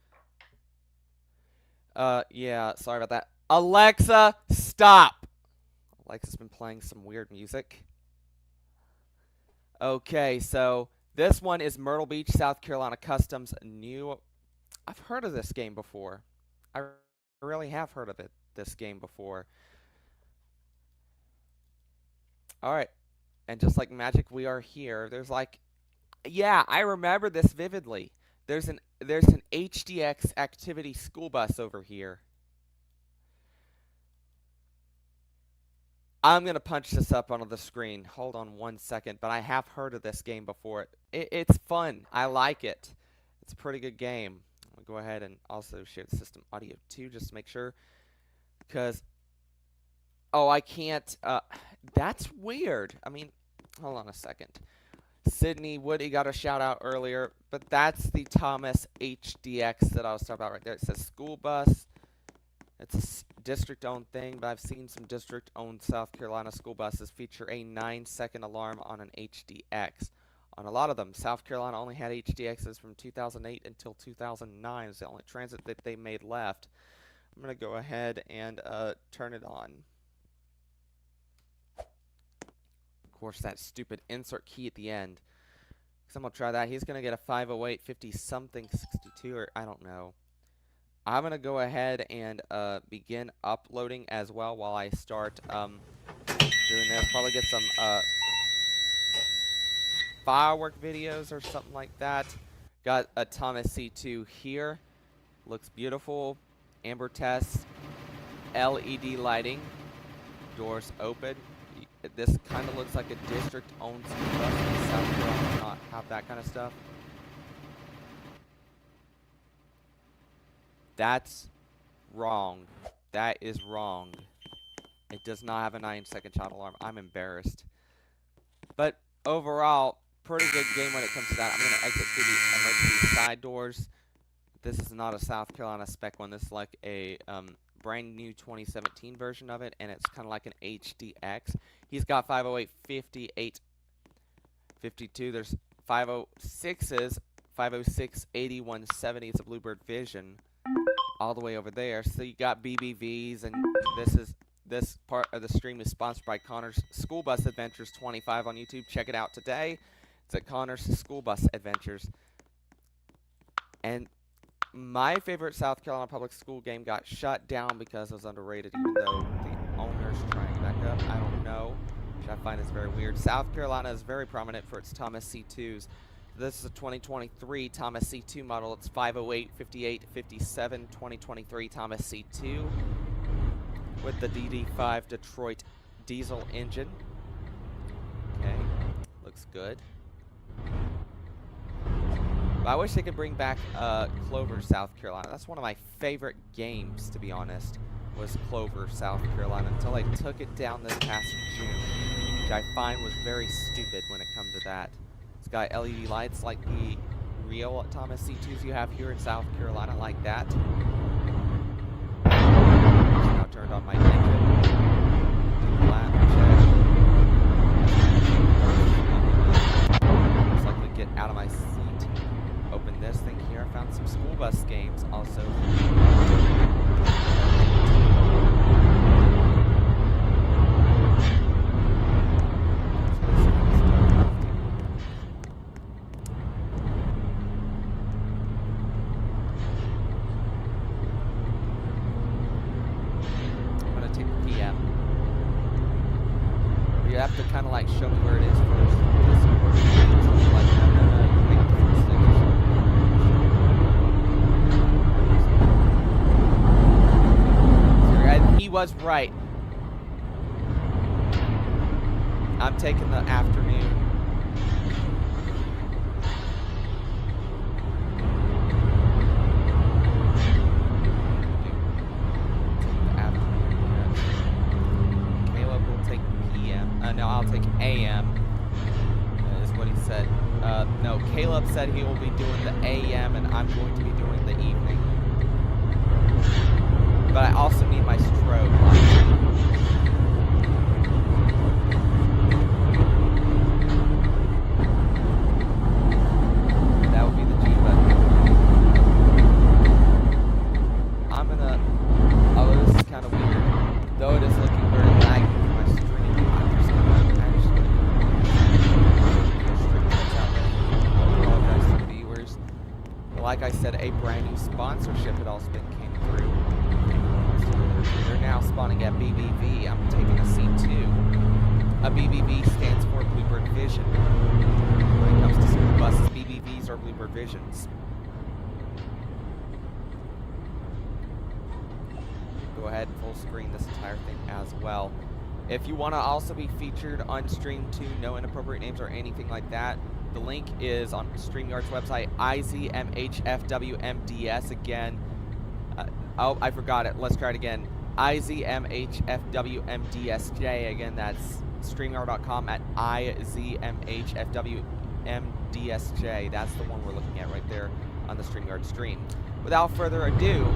Yeah, sorry about that. Alexa, stop! Alexa's been playing some weird music. Okay, so this one is Myrtle Beach, South Carolina Customs new. I've heard of this game before. I really have heard of this game before. Alright, and just like magic, we are here. There's like, yeah, I remember this vividly. There's an HDX activity school bus over here. I'm going to punch this up on the screen. Hold on one second, but I have heard of this game before. It's fun. I like it. It's a pretty good game. I'll go ahead and also share the system audio too, just to make sure Because, oh, I can't, that's weird. I mean, hold on a second. Sydney Woody got a shout out earlier, but that's the Thomas HDX that I was talking about right there. It says school bus. It's a district-owned thing, but I've seen some district-owned South Carolina school buses feature a 9-second alarm on an HDX. On a lot of them, South Carolina only had HDXs from 2008 until 2009. It's the only transit that they made left. I'm going to go ahead and turn it on. Of course, that stupid insert key at the end. So I'm going to try that. He's going to get a 508 50-something 62, or I don't know. I'm going to go ahead and begin uploading as well while I start doing this. Probably get some firework videos or something like that. Got a Thomas C2 here. Looks beautiful. Amber test. LED lighting. Doors open. This kind of looks like a district-owned school bus in South Carolina. Does not have that kind of stuff. That's wrong. That is wrong. It does not have a 9-second child alarm. I'm embarrassed. But overall, pretty good game when it comes to that. I'm going to exit through the emergency side doors. This is not a South Carolina spec one. This is like a brand new 2017 version of it, and it's kind of like an HDX. He's got 508 58 52. There's 506s, 506 80 170. It's a Bluebird Vision. All the way over there. So you got BBVs, and this part of the stream is sponsored by Connor's School Bus Adventures 25 on YouTube. Check it out today. It's at Connor's School Bus Adventures. And my favorite South Carolina public school game got shut down because it was underrated, even though the owner's trying to back up. I don't know, which I find is very weird. South Carolina is very prominent for its Thomas C2s. This is a 2023 Thomas C2 model. It's 508 58 57 2023 Thomas C2 with the DD5 Detroit diesel engine. Okay, looks good. But I wish they could bring back Clover, South Carolina. That's one of my favorite games, to be honest, was Clover, South Carolina, until they took it down this past June, which I find was very stupid when it comes to that. It's got LED lights like the real Thomas C2s you have here in South Carolina, like that. Just now turned on my engine. Do the lap check. Looks like we get out of my seat. Open this thing here. I found some school bus games also. You have to kind of like show me where it is first. Like, no, he was right. I'm taking the afternoon. No, I'll take AM, is what he said. No, Caleb said he will be doing the AM, and I'm going to be doing the evening. But I also need my strobe light. That would be the G button. I'm gonna... Oh, this is kind of weird. Though it is looking very laggy for my stream, I'm just gonna actually restrict what's out there. I apologize to the viewers. Like I said, a brand new sponsorship had also came through. They're now spawning at BBV. I'm taking a C2. A BBV stands for Bluebird Vision. When it comes to school buses, BBVs are Bluebird Visions. Go ahead and full screen this entire thing as well. If you want to also be featured on stream too, no inappropriate names or anything like that, the link is on StreamYard's website, IZMHFWMDS. Again, oh, I forgot it. Let's try it again. IZMHFWMDSJ. Again, that's StreamYard.com at IZMHFWMDSJ. That's the one we're looking at right there on the StreamYard stream. Without further ado,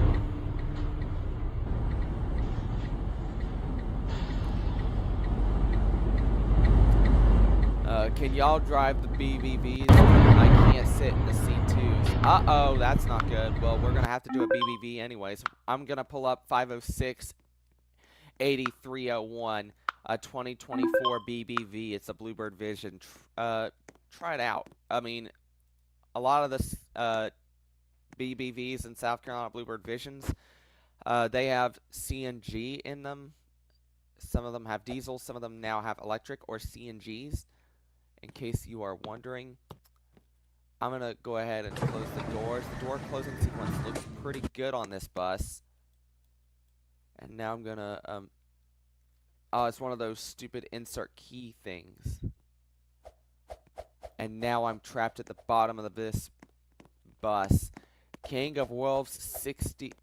can y'all drive the BBVs? I can't sit in the C2s. Uh-oh, that's not good. Well, we're going to have to do a BBV anyways. I'm going to pull up 506-8301, a 2024 BBV. It's a Bluebird Vision. Try it out. I mean, a lot of the BBVs in South Carolina Bluebird Visions, they have CNG in them. Some of them have diesel. Some of them now have electric or CNGs. In case you are wondering, I'm going to go ahead and close the doors. The door closing sequence looks pretty good on this bus. And now I'm going to, oh, it's one of those stupid insert key things. And now I'm trapped at the bottom of this bus. King of Wolves 60.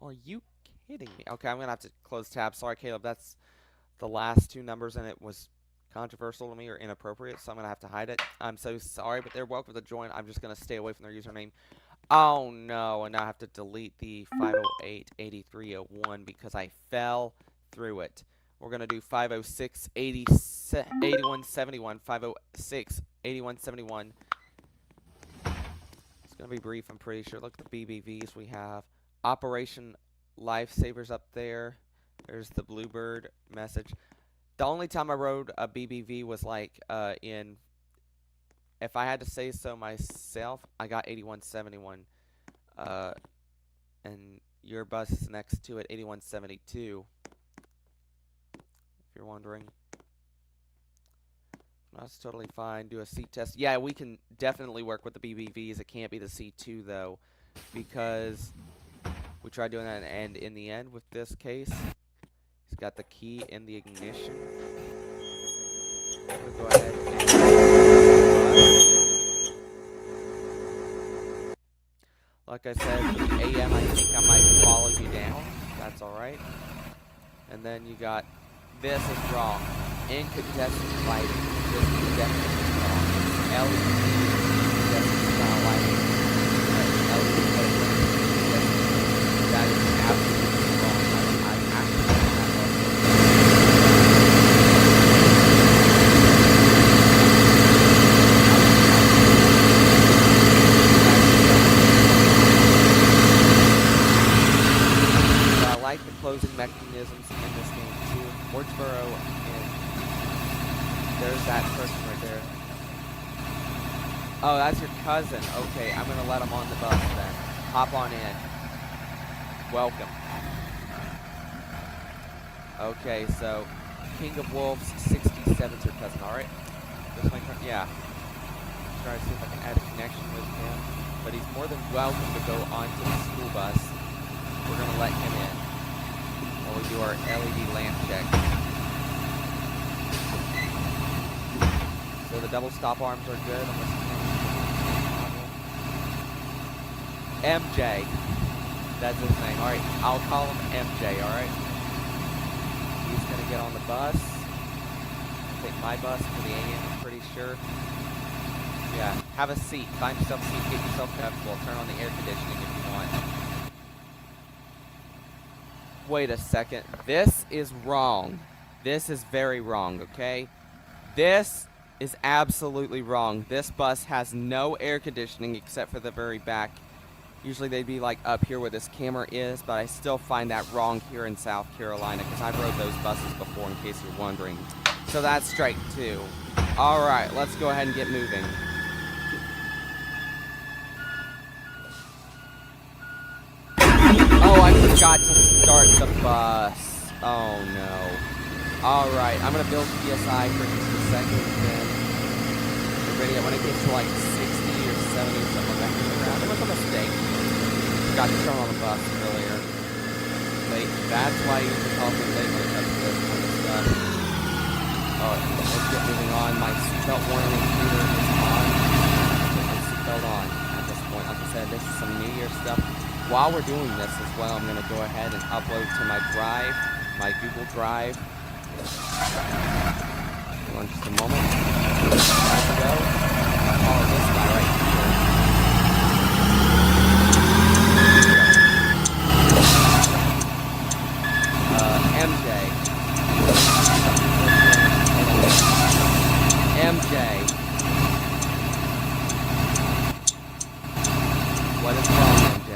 Are you kidding me? Okay, I'm going to have to close tab. Sorry, Caleb. That's the last two numbers, and it was controversial to me or inappropriate, so I'm going to have to hide it. I'm so sorry, but they're welcome to join. I'm just going to stay away from their username. Oh, no. And now I have to delete the 508-8301 because I fell through it. We're going to do 506-8171. 506-8171. It's going to be brief, I'm pretty sure. Look at the BBVs we have. Operation Lifesavers up there. There's the Bluebird message. The only time I rode a BBV was like in, if I had to say so myself, I got 8171. And your bus is next to it, 8172. If you're wondering. That's totally fine. Do a seat test. Yeah, we can definitely work with the BBVs. It can't be the C2 though, because we tried doing that, and in the end, with this case, he's got the key in the ignition. We'll go ahead and like I said, for the AM, I think I might follow you down. That's alright. And then you got, this is wrong. Incandescent lighting. This is definitely wrong. LED incandescent style lighting. LED incandescent. That is absolutely wrong. I actually don't have that. I like the closing mechanisms in this game too. Wardsboro, and there's that person right there. Oh, that's your cousin. Okay, I'm gonna let him on the bus then. Hop on in. Welcome. Okay, so King of Wolves 67's your cousin, alright? Yeah. Try to see if I can add a connection with him. But he's more than welcome to go onto the school bus. We're gonna let him in while we do our LED lamp check. So the double stop arms are good. MJ. That's his name. Alright, I'll call him MJ, alright? He's gonna get on the bus. I'll take my bus for the AM, I'm pretty sure. Yeah, have a seat. Find yourself a seat, get yourself comfortable. Turn on the air conditioning if you want. Wait a second. This is wrong. This is very wrong, okay? This is absolutely wrong. This bus has no air conditioning except for the very back. Usually they'd be like up here where this camera is, but I still find that wrong here in South Carolina because I've rode those buses before in case you're wondering. So that's strike two. Alright, let's go ahead and get moving. Oh, I forgot to start the bus. Oh no. Alright, I'm going to build PSI for just a second, then get ready. When it gets to like 60 or 70 or something like that, it was a mistake. Forgot to turn on the bus earlier. Late. That's why you should call me late when it comes to this kind of stuff. Alright, let's get moving on. My seatbelt warning indicator is on. Put my seatbelt on at this point. Like I said, this is some New Year stuff. while we're doing this as well, I'm going to go ahead and upload to my drive, my Google Drive. Hold on just a moment. There we go. I'll follow this guy right here. MJ. MJ. What is wrong, MJ?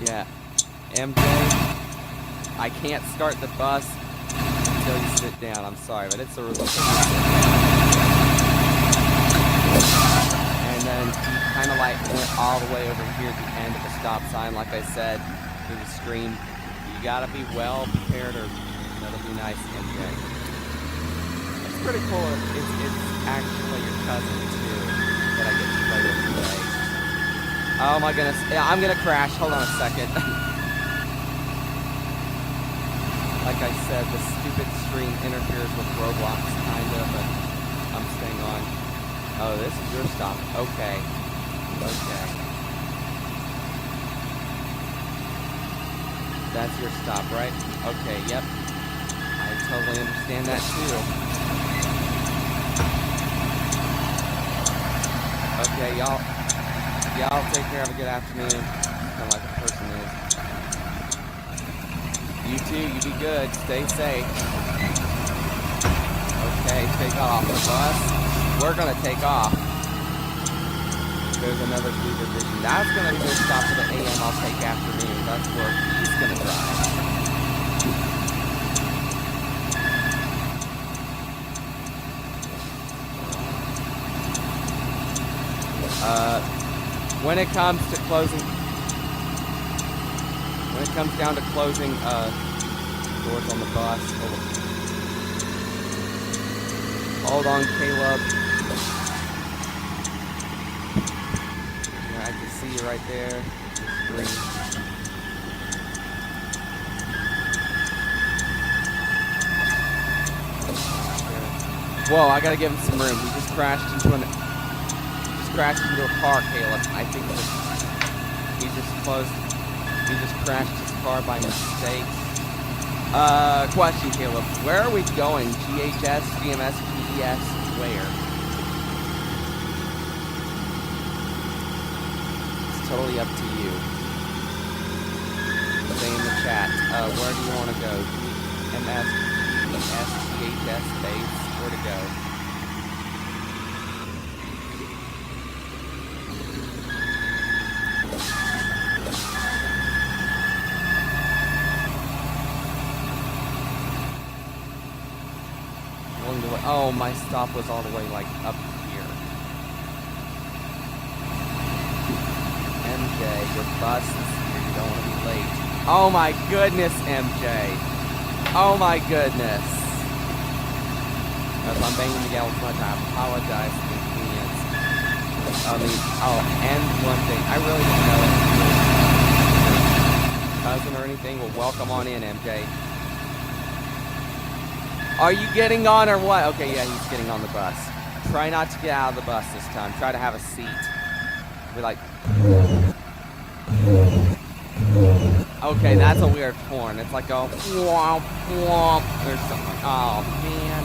Yeah. MJ, I can't start the bus until you sit down. I'm sorry, but it's a rule. And then he kind of like went all the way over here at the end of the stop sign, like I said through the screen. You gotta be well prepared, or that'll be nice, MJ. It's pretty cool. It's actually your cousin too that I get to play with today. Oh my goodness! Yeah, I'm gonna crash. Hold on a second. Like I said, the stupid stream interferes with ROBLOX, kinda, but I'm staying on. Oh, this is your stop. Okay. Okay. That's your stop, right? Okay, yep. I totally understand that too. Okay, y'all take care. Have a good afternoon. Kind of like a person is. You too. You be good. Stay safe. Okay, take off the bus. We're gonna take off. There's another Blue Vision. That's gonna be the stop for the AM. I'll take afternoon. That's where he's gonna drive. When it comes to closing, when it comes down to closing doors on the bus, hold on, Caleb. Yeah, I can see you right there. Green. Whoa, I gotta give him some room. He just crashed into a car, Caleb. I think he just crashed his car by mistake. Question, Caleb. Where are we going? GHS, GMS, PES, where? It's totally up to you. Say in the chat. Where do you want to go? GMS, PES, GHS, base? Where to go? Oh, my stop was all the way like up here. MJ, your bus is here. You don't want to be late. Oh my goodness, MJ. Oh my goodness. If I'm banging the gavel too much, I apologize for the inconvenience. And one thing, I really didn't know if you were cousin or anything. Well, welcome on in, MJ. Are you getting on or what? Okay, yeah, he's getting on the bus. Try not to get out of the bus this time. Try to have a seat. Be like... Okay, that's a weird horn. It's like a womp womp or something. Oh, man.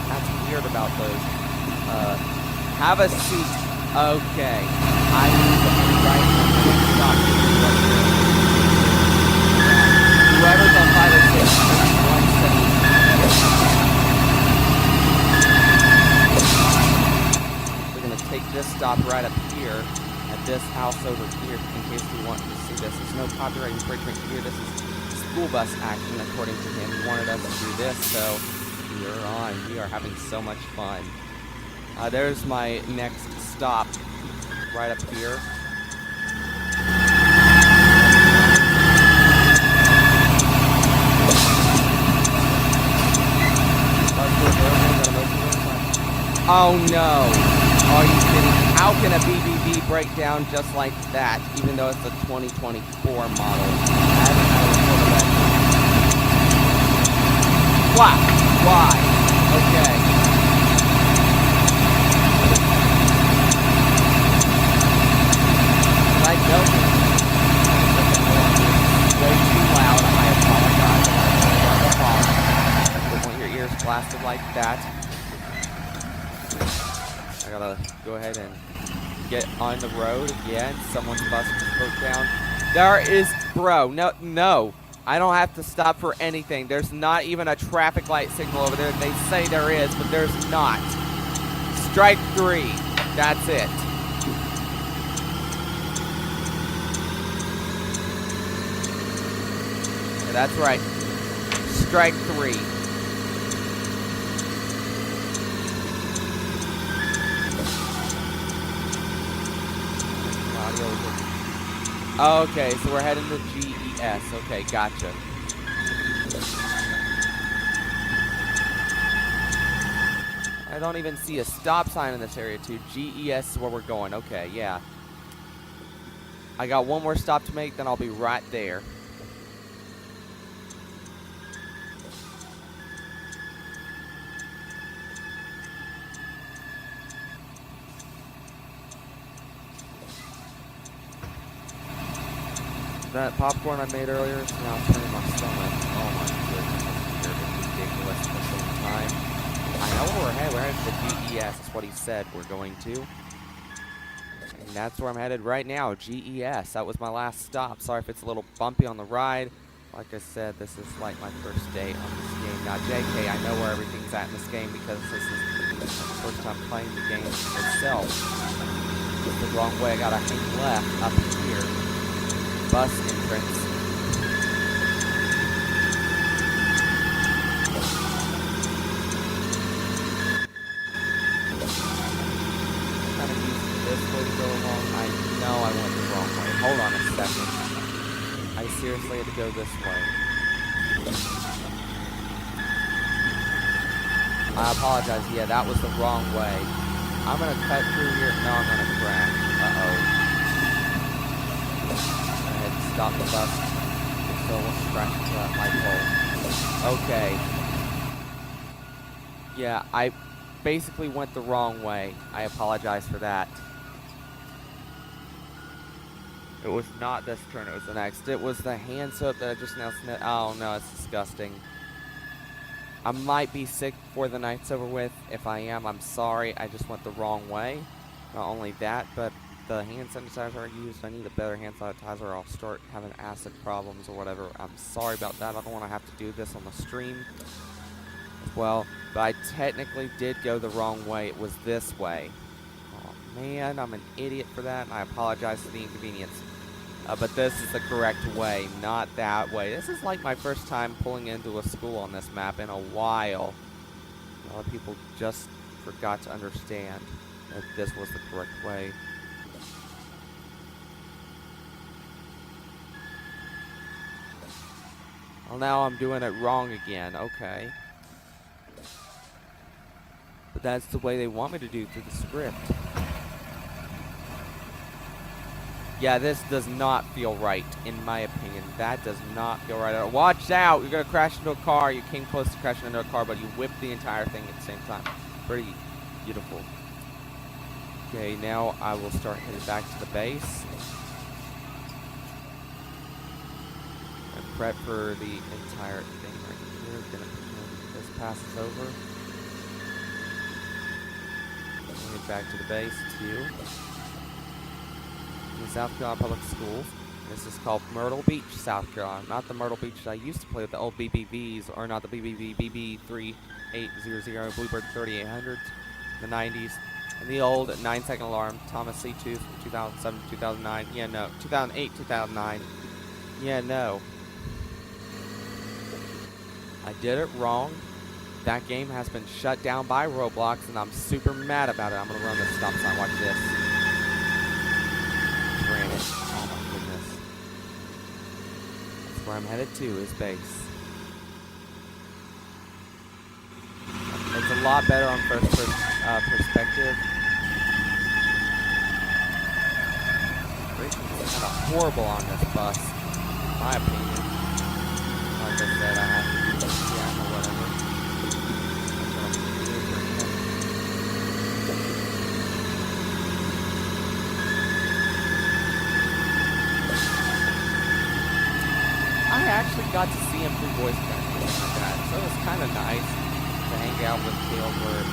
That's weird about those. Have a seat. Okay. I need to be right on the next stop. Whoever's on 506, 170. We're going to take this stop right up here at this house over here in case we want to see this. There's no copyright infringement here. This is school bus action according to him. He wanted us to do this, so we're on. We are having so much fun. There's my next stop right up here. Oh no! Are you kidding? How can a BBB break down just like that, even though it's a 2024 model? I haven't had a report of that. Why? Why? Okay. I know this is way too loud. I apologize. I don't want your ears blasted like that. I gotta go ahead and get on the road again. Someone's bus just broke down. There is, bro, no. I don't have to stop for anything. There's not even a traffic light signal over there. They say there is, but there's not. Strike 3. That's it. Yeah, that's right. Strike 3. Okay, so we're heading to GES. Okay, gotcha. I don't even see a stop sign in this area, too. GES is where we're going. Okay, yeah. I got one more stop to make, then I'll be right there. That popcorn I made earlier is now turning my stomach. Oh my goodness, it's ridiculous at the same time. I know where we're headed. We're headed to GES. That's what he said we're going to. And that's where I'm headed right now, GES. That was my last stop. Sorry if it's a little bumpy on the ride. Like I said, this is like my first day on this game. Now, JK, I know where everything's at in this game because this is my first time playing the game itself. It's the wrong way. I gotta hang left up here. Bus entrance. Kind of used this way to go along. I know I went the wrong way. Hold on a second. I seriously had to go this way. I apologize. Yeah, that was the wrong way. I'm gonna cut through here. No, I'm gonna crash. Stop the bus. So we'll scratch that light pole. Okay. Yeah, I basically went the wrong way. I apologize for that. It was not this turn, it was the next. It was the hand soap that I just now sniffed. Oh no, it's disgusting. I might be sick before the night's over with. If I am, I'm sorry. I just went the wrong way. Not only that, but the hand sanitizer I used, I need a better hand sanitizer or I'll start having acid problems or whatever. I'm sorry about that. I don't want to have to do this on the stream as well. But I technically did go the wrong way. It was this way. Oh man, I'm an idiot for that, and I apologize for the inconvenience. But this is the correct way, not that way. This is like my first time pulling into a school on this map in a while. A lot of people just forgot to understand that this was the correct way. Well, now I'm doing it wrong again. Okay. But that's the way they want me to do through the script. Yeah, this does not feel right, in my opinion. That does not feel right at all. Watch out! You're going to crash into a car. You came close to crashing into a car, but you whipped the entire thing at the same time. Pretty beautiful. Okay, now I will start heading back to the base. And prep for the entire thing right here. Gonna pretend this passes over. Head back to the base, too. In South Carolina Public Schools. This is called Myrtle Beach, South Carolina. Not the Myrtle Beach I used to play with, the old BBVs, or not the BBV, BB3800, Bluebird 3800s, the 90s, and the old 9-second alarm, Thomas C2 from 2007 to 2009. Yeah, no. 2008, 2009. Yeah, no. I did it wrong. That game has been shut down by Roblox, and I'm super mad about it. I'm going to run this stop sign. Watch this. Ran it. Oh my goodness. That's where I'm headed to, is base. It's a lot better on first perspective. Racing is kind of horrible on this bus, in my opinion. Like I said, I have to do this again or whatever. actually got to see him through voice chat and stuff like that, so it was kind of nice to hang out with Caleb. Where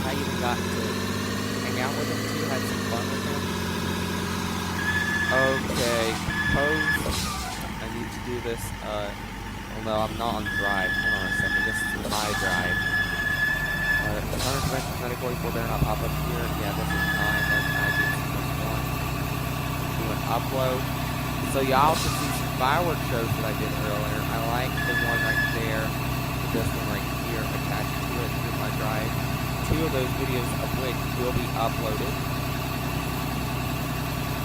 I even got to hang out with him too, had some fun with him. Okay, compose. I need to do this. Well, no, I'm not on drive. Hold on a second. This is my drive. 144 better not pop up here. Yeah, this is mine. That's IG1. Do an upload. So y'all can see some fireworks shows that I did earlier. I like the one right there. This one right here attached to it through my drive. 2 of those videos of which will be uploaded.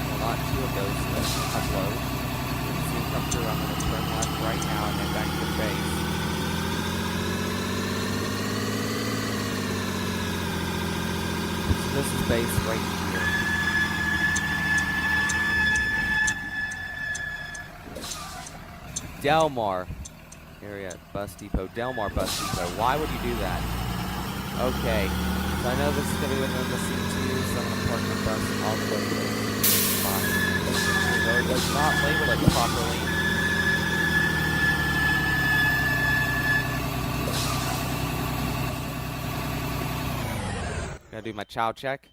Well, not 2 of those, but upload. You can see them come through. I'm going to turn left right now and head back to the base. So this is base right here. Delmar area bus depot. Delmar bus depot. Why would you do that? Okay, so I know this is going to be within the C2, so I'm going to park my bus all the way to the spot. So it does not label it properly. Gotta do my chow check.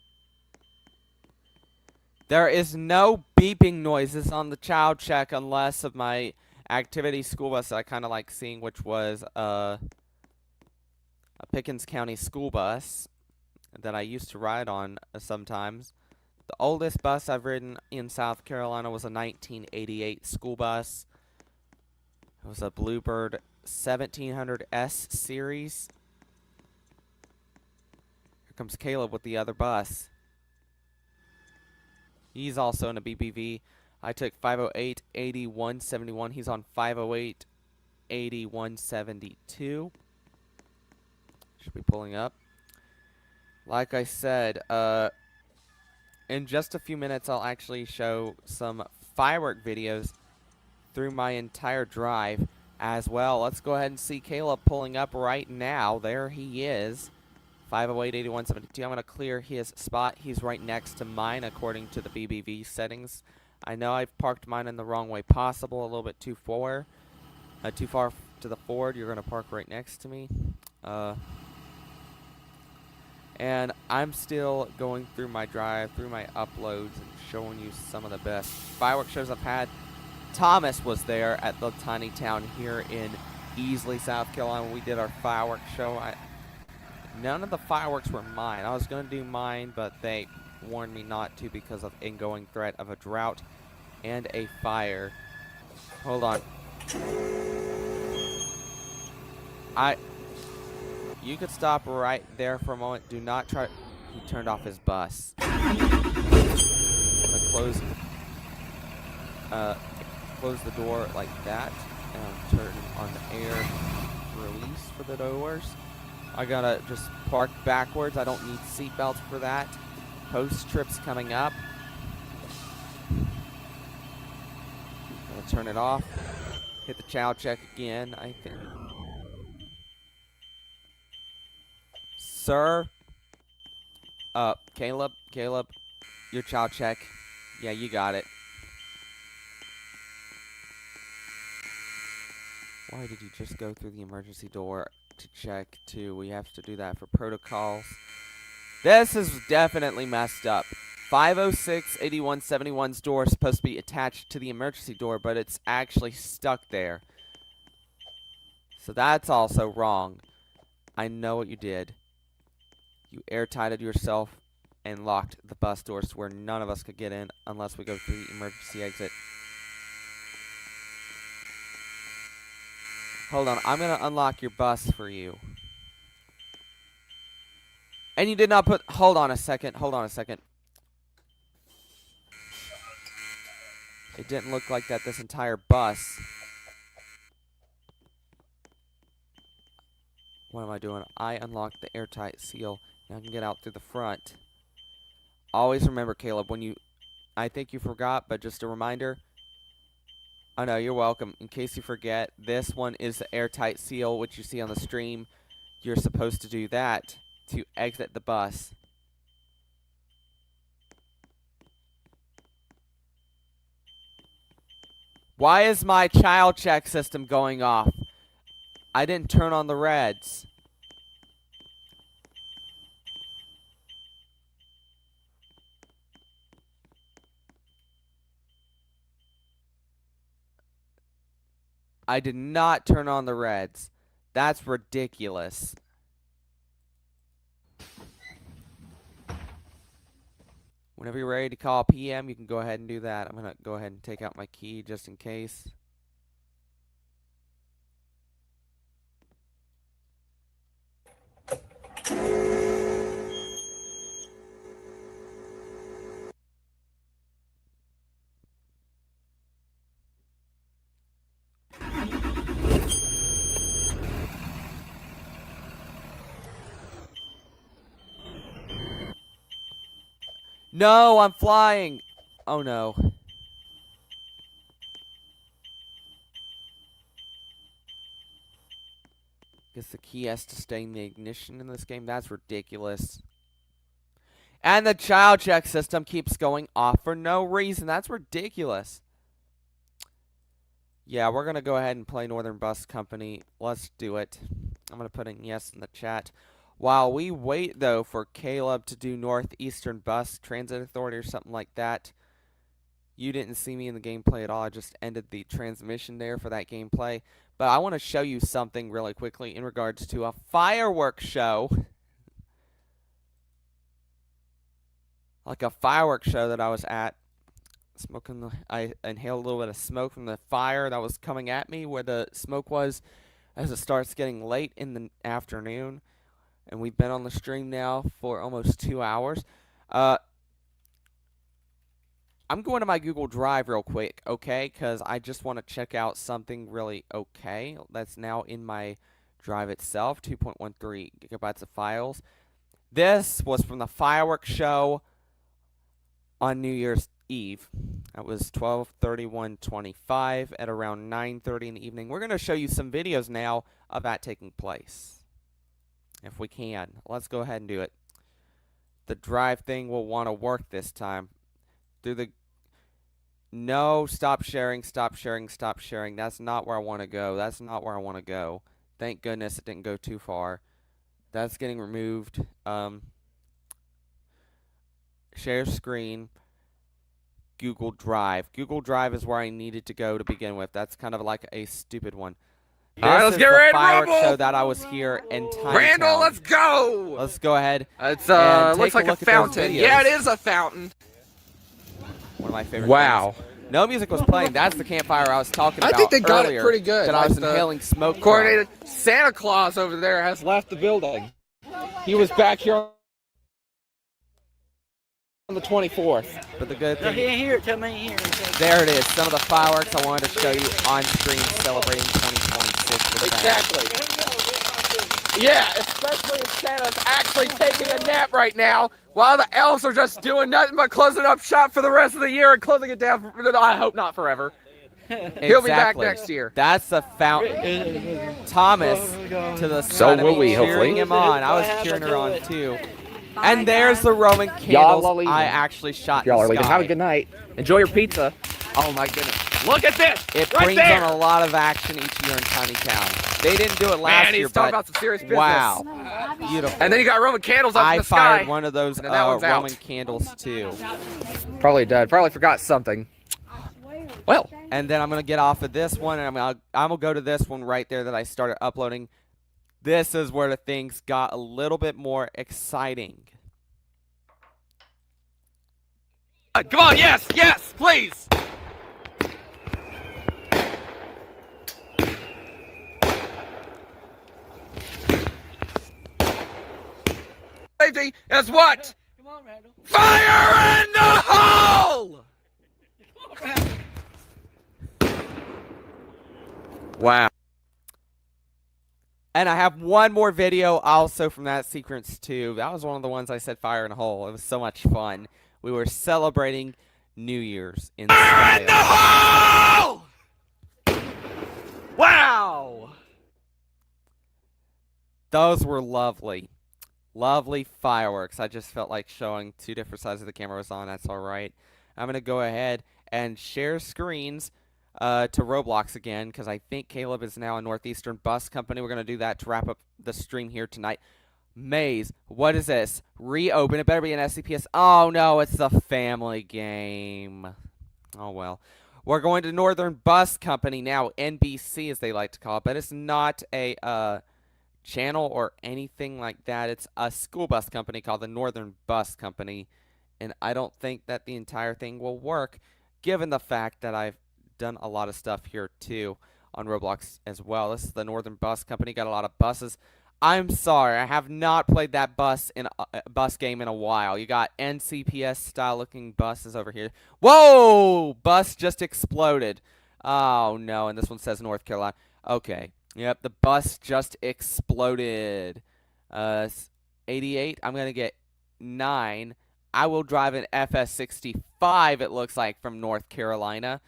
There is no beeping noises on the chow check unless of my activity school bus that I kind of like seeing, which was a Pickens County school bus that I used to ride on sometimes. The oldest bus I've ridden in South Carolina was a 1988 school bus. It was a Bluebird 1700S series. Here comes Caleb with the other bus. He's also in a BBV. I took 508-8171. He's on 508-8172. Should be pulling up. Like I said, in just a few minutes, I'll actually show some firework videos through my entire drive as well. Let's go ahead and see Caleb pulling up right now. There he is. 508-8172. I'm going to clear his spot. He's right next to mine according to the BBV settings. I know I've parked mine in the wrong way possible, a little bit too far to the forward. You're going to park right next to me. And I'm still going through my drive, through my uploads, and showing you some of the best fireworks shows I've had. Thomas was there at the tiny town here in EASLEY, South Carolina. We did our fireworks show. None of the fireworks were mine. I was going to do mine, but they warned me not to because of ingoing threat of a drought and a fire. Hold on. You could stop right there for a moment. Do not try. He turned off his bus. I'm gonna close the door like that, and turn on the air release for the doors. I gotta just park backwards. I don't need seat belts for that. Post trips coming up. Gonna turn it off. Hit the chow check again, I think. Sir. Caleb, your chow check. Yeah, you got it. Why did you just go through the emergency door to check too? We have to do that for protocols. This is definitely messed up. 506-8171's door is supposed to be attached to the emergency door, but it's actually stuck there. So that's also wrong. I know what you did. You airtighted yourself and locked the bus doors to where none of us could get in unless we go through the emergency exit. Hold on, I'm going to unlock your bus for you. And you did not put... Hold on a second. It didn't look like that this entire bus. What am I doing? I unlocked the airtight seal. Now I can get out through the front. Always remember, Caleb, when you... I think you forgot, but just a reminder. Oh, no, you're welcome. In case you forget, this one is the airtight seal, which you see on the stream. You're supposed to do that to exit the bus. Why is my child check system going off? I didn't turn on the reds. I did not turn on the reds. That's ridiculous. Whenever you're ready to call PM, you can go ahead and do that. I'm going to go ahead and take out my key just in case. No, I'm flying. Oh no. Guess the key has to stay in the ignition in this game. That's ridiculous. And the child check system keeps going off for no reason. That's ridiculous. Yeah, we're going to go ahead and play Northern Bus Company. Let's do it. I'm going to put in yes in the chat. While we wait, though, for Caleb to do Northeastern Bus Transit Authority or something like that, you didn't see me in the gameplay at all. I just ended the transmission there for that gameplay. But I want to show you something really quickly in regards to a fireworks show. Like a fireworks show that I was at. I inhaled a little bit of smoke from the fire that was coming at me where the smoke was as it starts getting late in the afternoon. And we've been on the stream now for almost 2 hours. I'm going to my Google Drive real quick, okay? Because I just want to check out something really okay. That's now in my drive itself, 2.13 gigabytes of files. This was from the fireworks show on New Year's Eve. That was 12/31/25 at around 9:30 in the evening. We're going to show you some videos now of that taking place. If we can. Let's go ahead and do it. The drive thing will want to work this time. No, stop sharing, stop sharing, stop sharing. That's not where I want to go. That's not where I want to go. Thank goodness it didn't go too far. That's getting removed. Share screen. Google Drive. Google Drive is where I needed to go to begin with. That's kind of like a stupid one. All right, let's get ready to fireworks rumble. show that I was here in Tiny Randall, Town. let's go. Let's go ahead. It's and looks take like a look at those fountain. videos. Yeah, it is a fountain. One of my favorite Wow. things. No music was playing. That's the campfire I was talking about I think they got it earlier pretty good. that I was Like the inhaling smoke from. Coordinated Santa Claus over there has left the building. He was back here on the 24th. But the good No, thing, he ain't here. Tell me he ain't here. there it is. Some of the fireworks I wanted to show you on stream celebrating 2026 with that. Exactly. Yeah, especially if Santa's actually taking a nap right now while the elves are just doing nothing but closing up shop for the rest of the year and closing it down for, I hope not forever. He'll be back Exactly. next year. That's the fountain. Thomas to the So side of will me, we, cheering hopefully. him on. I was cheering her on too. And there's the Roman candles all leaving. I actually shot Y'all in are the leaving. sky. Have a good night. Enjoy your pizza. Oh my goodness. Look at this. It right brings there. on a lot of action each year in Tiny Town. They didn't do it last Man, year, he's talking but about some serious business. wow, beautiful. And then you got Roman candles up I in the sky. fired one of those And then that one's out. Roman candles too. Probably dead. Probably forgot something. Well, And then I'm gonna get off of this one, and I'm gonna go to this one right there that I started uploading. This is where the things got a little bit more exciting. come on, yes, yes, please. Safety is what? Come on, Randall. Fire in the hole! Wow. And I have one more video also from that sequence too. That was one of the ones I said fire in a hole. It was so much fun. We were celebrating New Year's in Fire in the style. hole! Wow. Those were lovely. Lovely fireworks. I just felt like showing two different sides of the camera was on. That's all right. I'm going to go ahead and share screens. to Roblox again, because I think Caleb is now a Northeastern Bus Company. We're going to do that to wrap up the stream here tonight. Maze, what is this? Reopen. It better be an SCPS. Oh, no, it's the family game. Oh, well. We're going to Northern Bus Company now, NBC as they like to call it, but it's not a channel or anything like that. It's a school bus company called the Northern Bus Company, and I don't think that the entire thing will work, given the fact that I've done a lot of stuff here too on Roblox as well. This is the Northern Bus Company, got a lot of buses. I'm sorry, I have not played that bus game in a while. You got NCPS style looking buses over here. Whoa! Bus just exploded. Oh no, and this one says North Carolina. Okay. Yep, the bus just exploded. 88. I'm gonna get 9. I will drive an FS65, it looks like, from North Carolina.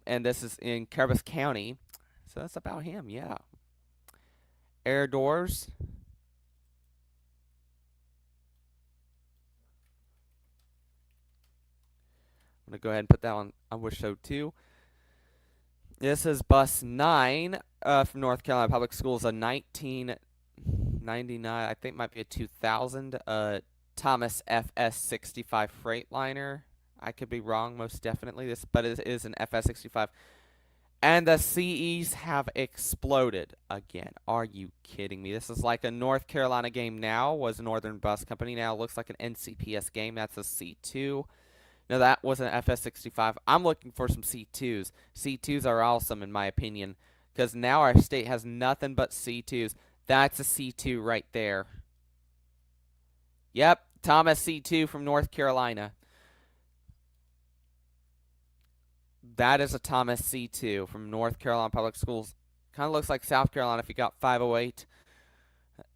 And this is in Caribous County. So that's about him, yeah. Air doors. I'm going to go ahead and put that on Wish Show 2. This is bus 9 from North Carolina Public Schools, a 1999, I think might be a 2000, Thomas FS65 Freightliner. I could be wrong, most definitely, but it is an FS65. And the CEs have exploded again. Are you kidding me? This is like a North Carolina game now, was a Northern Bus Company. Now it looks like an NCPS game. That's a C2. No, that was an FS65. I'm looking for some C2s. C2s are awesome in my opinion, because now our state has nothing but C2s. That's a C2 right there. Yep, Thomas C2 from North Carolina. That is a Thomas C2 from North Carolina Public Schools. Kind of looks like South Carolina if you got 508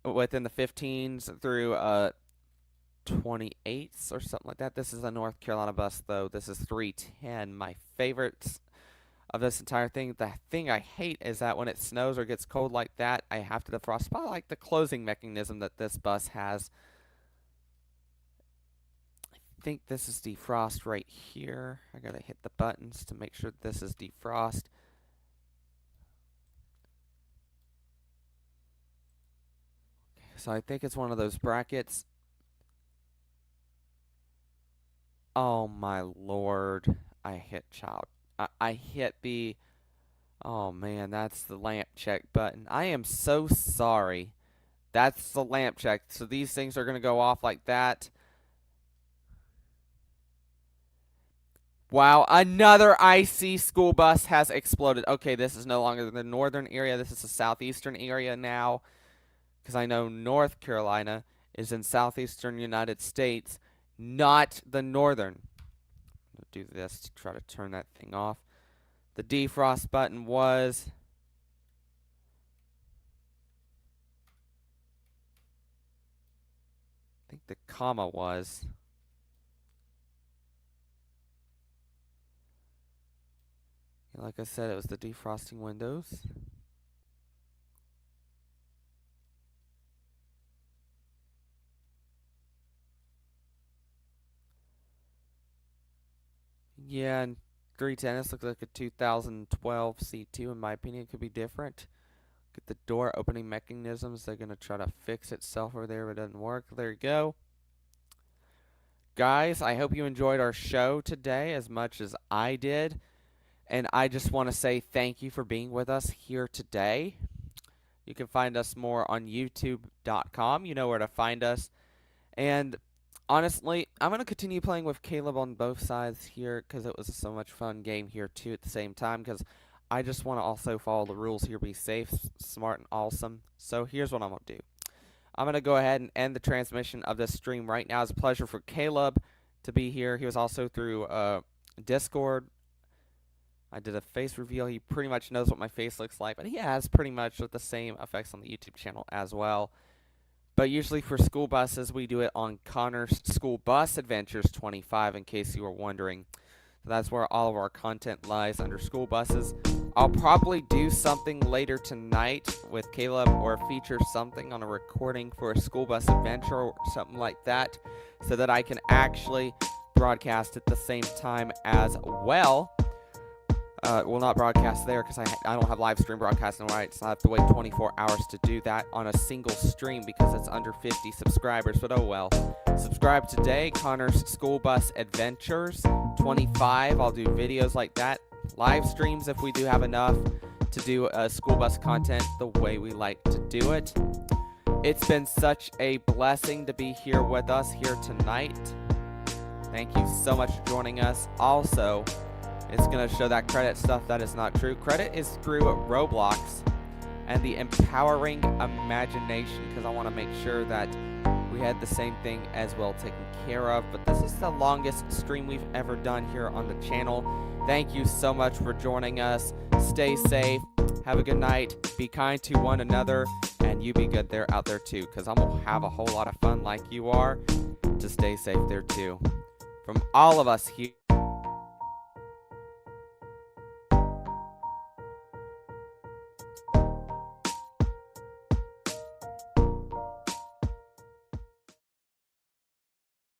within the 15s through 28s or something like that. This is a North Carolina bus, though. This is 310. My favorites of this entire thing. The thing I hate is that when it snows or gets cold like that, I have to defrost. But I like the closing mechanism that this bus has. I think this is defrost right here. I gotta hit the buttons to make sure this is defrost. So I think it's one of those brackets. Oh my lord. I hit child. I hit the... Oh man, that's the lamp check button. I am so sorry. That's the lamp check. So these things are going to go off like that. Wow, another IC school bus has exploded. Okay, this is no longer the northern area. This is the southeastern area now. Because I know North Carolina is in southeastern United States, not the northern. I'm going to do this to try to turn that thing off. The defrost button was... I think the comma was... Like I said, it was the defrosting windows. Yeah, and 310, this looks like a 2012 C2 in my opinion. It could be different. Get the door opening mechanisms. They're going to try to fix itself over there, but it doesn't work. There you go. Guys, I hope you enjoyed our show today as much as I did. And I just want to say thank you for being with us here today. You can find us more on youtube.com. You know where to find us. And honestly, I'm going to continue playing with Caleb on both sides here because it was so much fun game here too at the same time, because I just want to also follow the rules here, be safe, smart, and awesome. So here's what I'm going to do. I'm going to go ahead and end the transmission of this stream right now. It's a pleasure for Caleb to be here. He was also through Discord. I did a face reveal. He pretty much knows what my face looks like, but he has pretty much the same effects on the YouTube channel as well. But usually for school buses, we do it on Connor's School Bus Adventures 25, in case you were wondering. So that's where all of our content lies, under school buses. I'll probably do something later tonight with Caleb, or feature something on a recording for a school bus adventure or something like that, so that I can actually broadcast at the same time as well. will not broadcast there because I don't have live stream broadcasting rights. I have to wait 24 hours to do that on a single stream because it's under 50 subscribers, but oh well. Subscribe today, Connor's School Bus Adventures 25. I'll do videos like that, live streams if we do have enough to do school bus content the way we like to do it. It's been such a blessing to be here with us here tonight. Thank you so much for joining us. Also, it's going to show that credit stuff that is not true. Credit is through Roblox and the Empowering Imagination, because I want to make sure that we had the same thing as well taken care of. But this is the longest stream we've ever done here on the channel. Thank you so much for joining us. Stay safe. Have a good night. Be kind to one another. And you be good there out there too, because I'm going to have a whole lot of fun like you are to stay safe there too. From all of us here.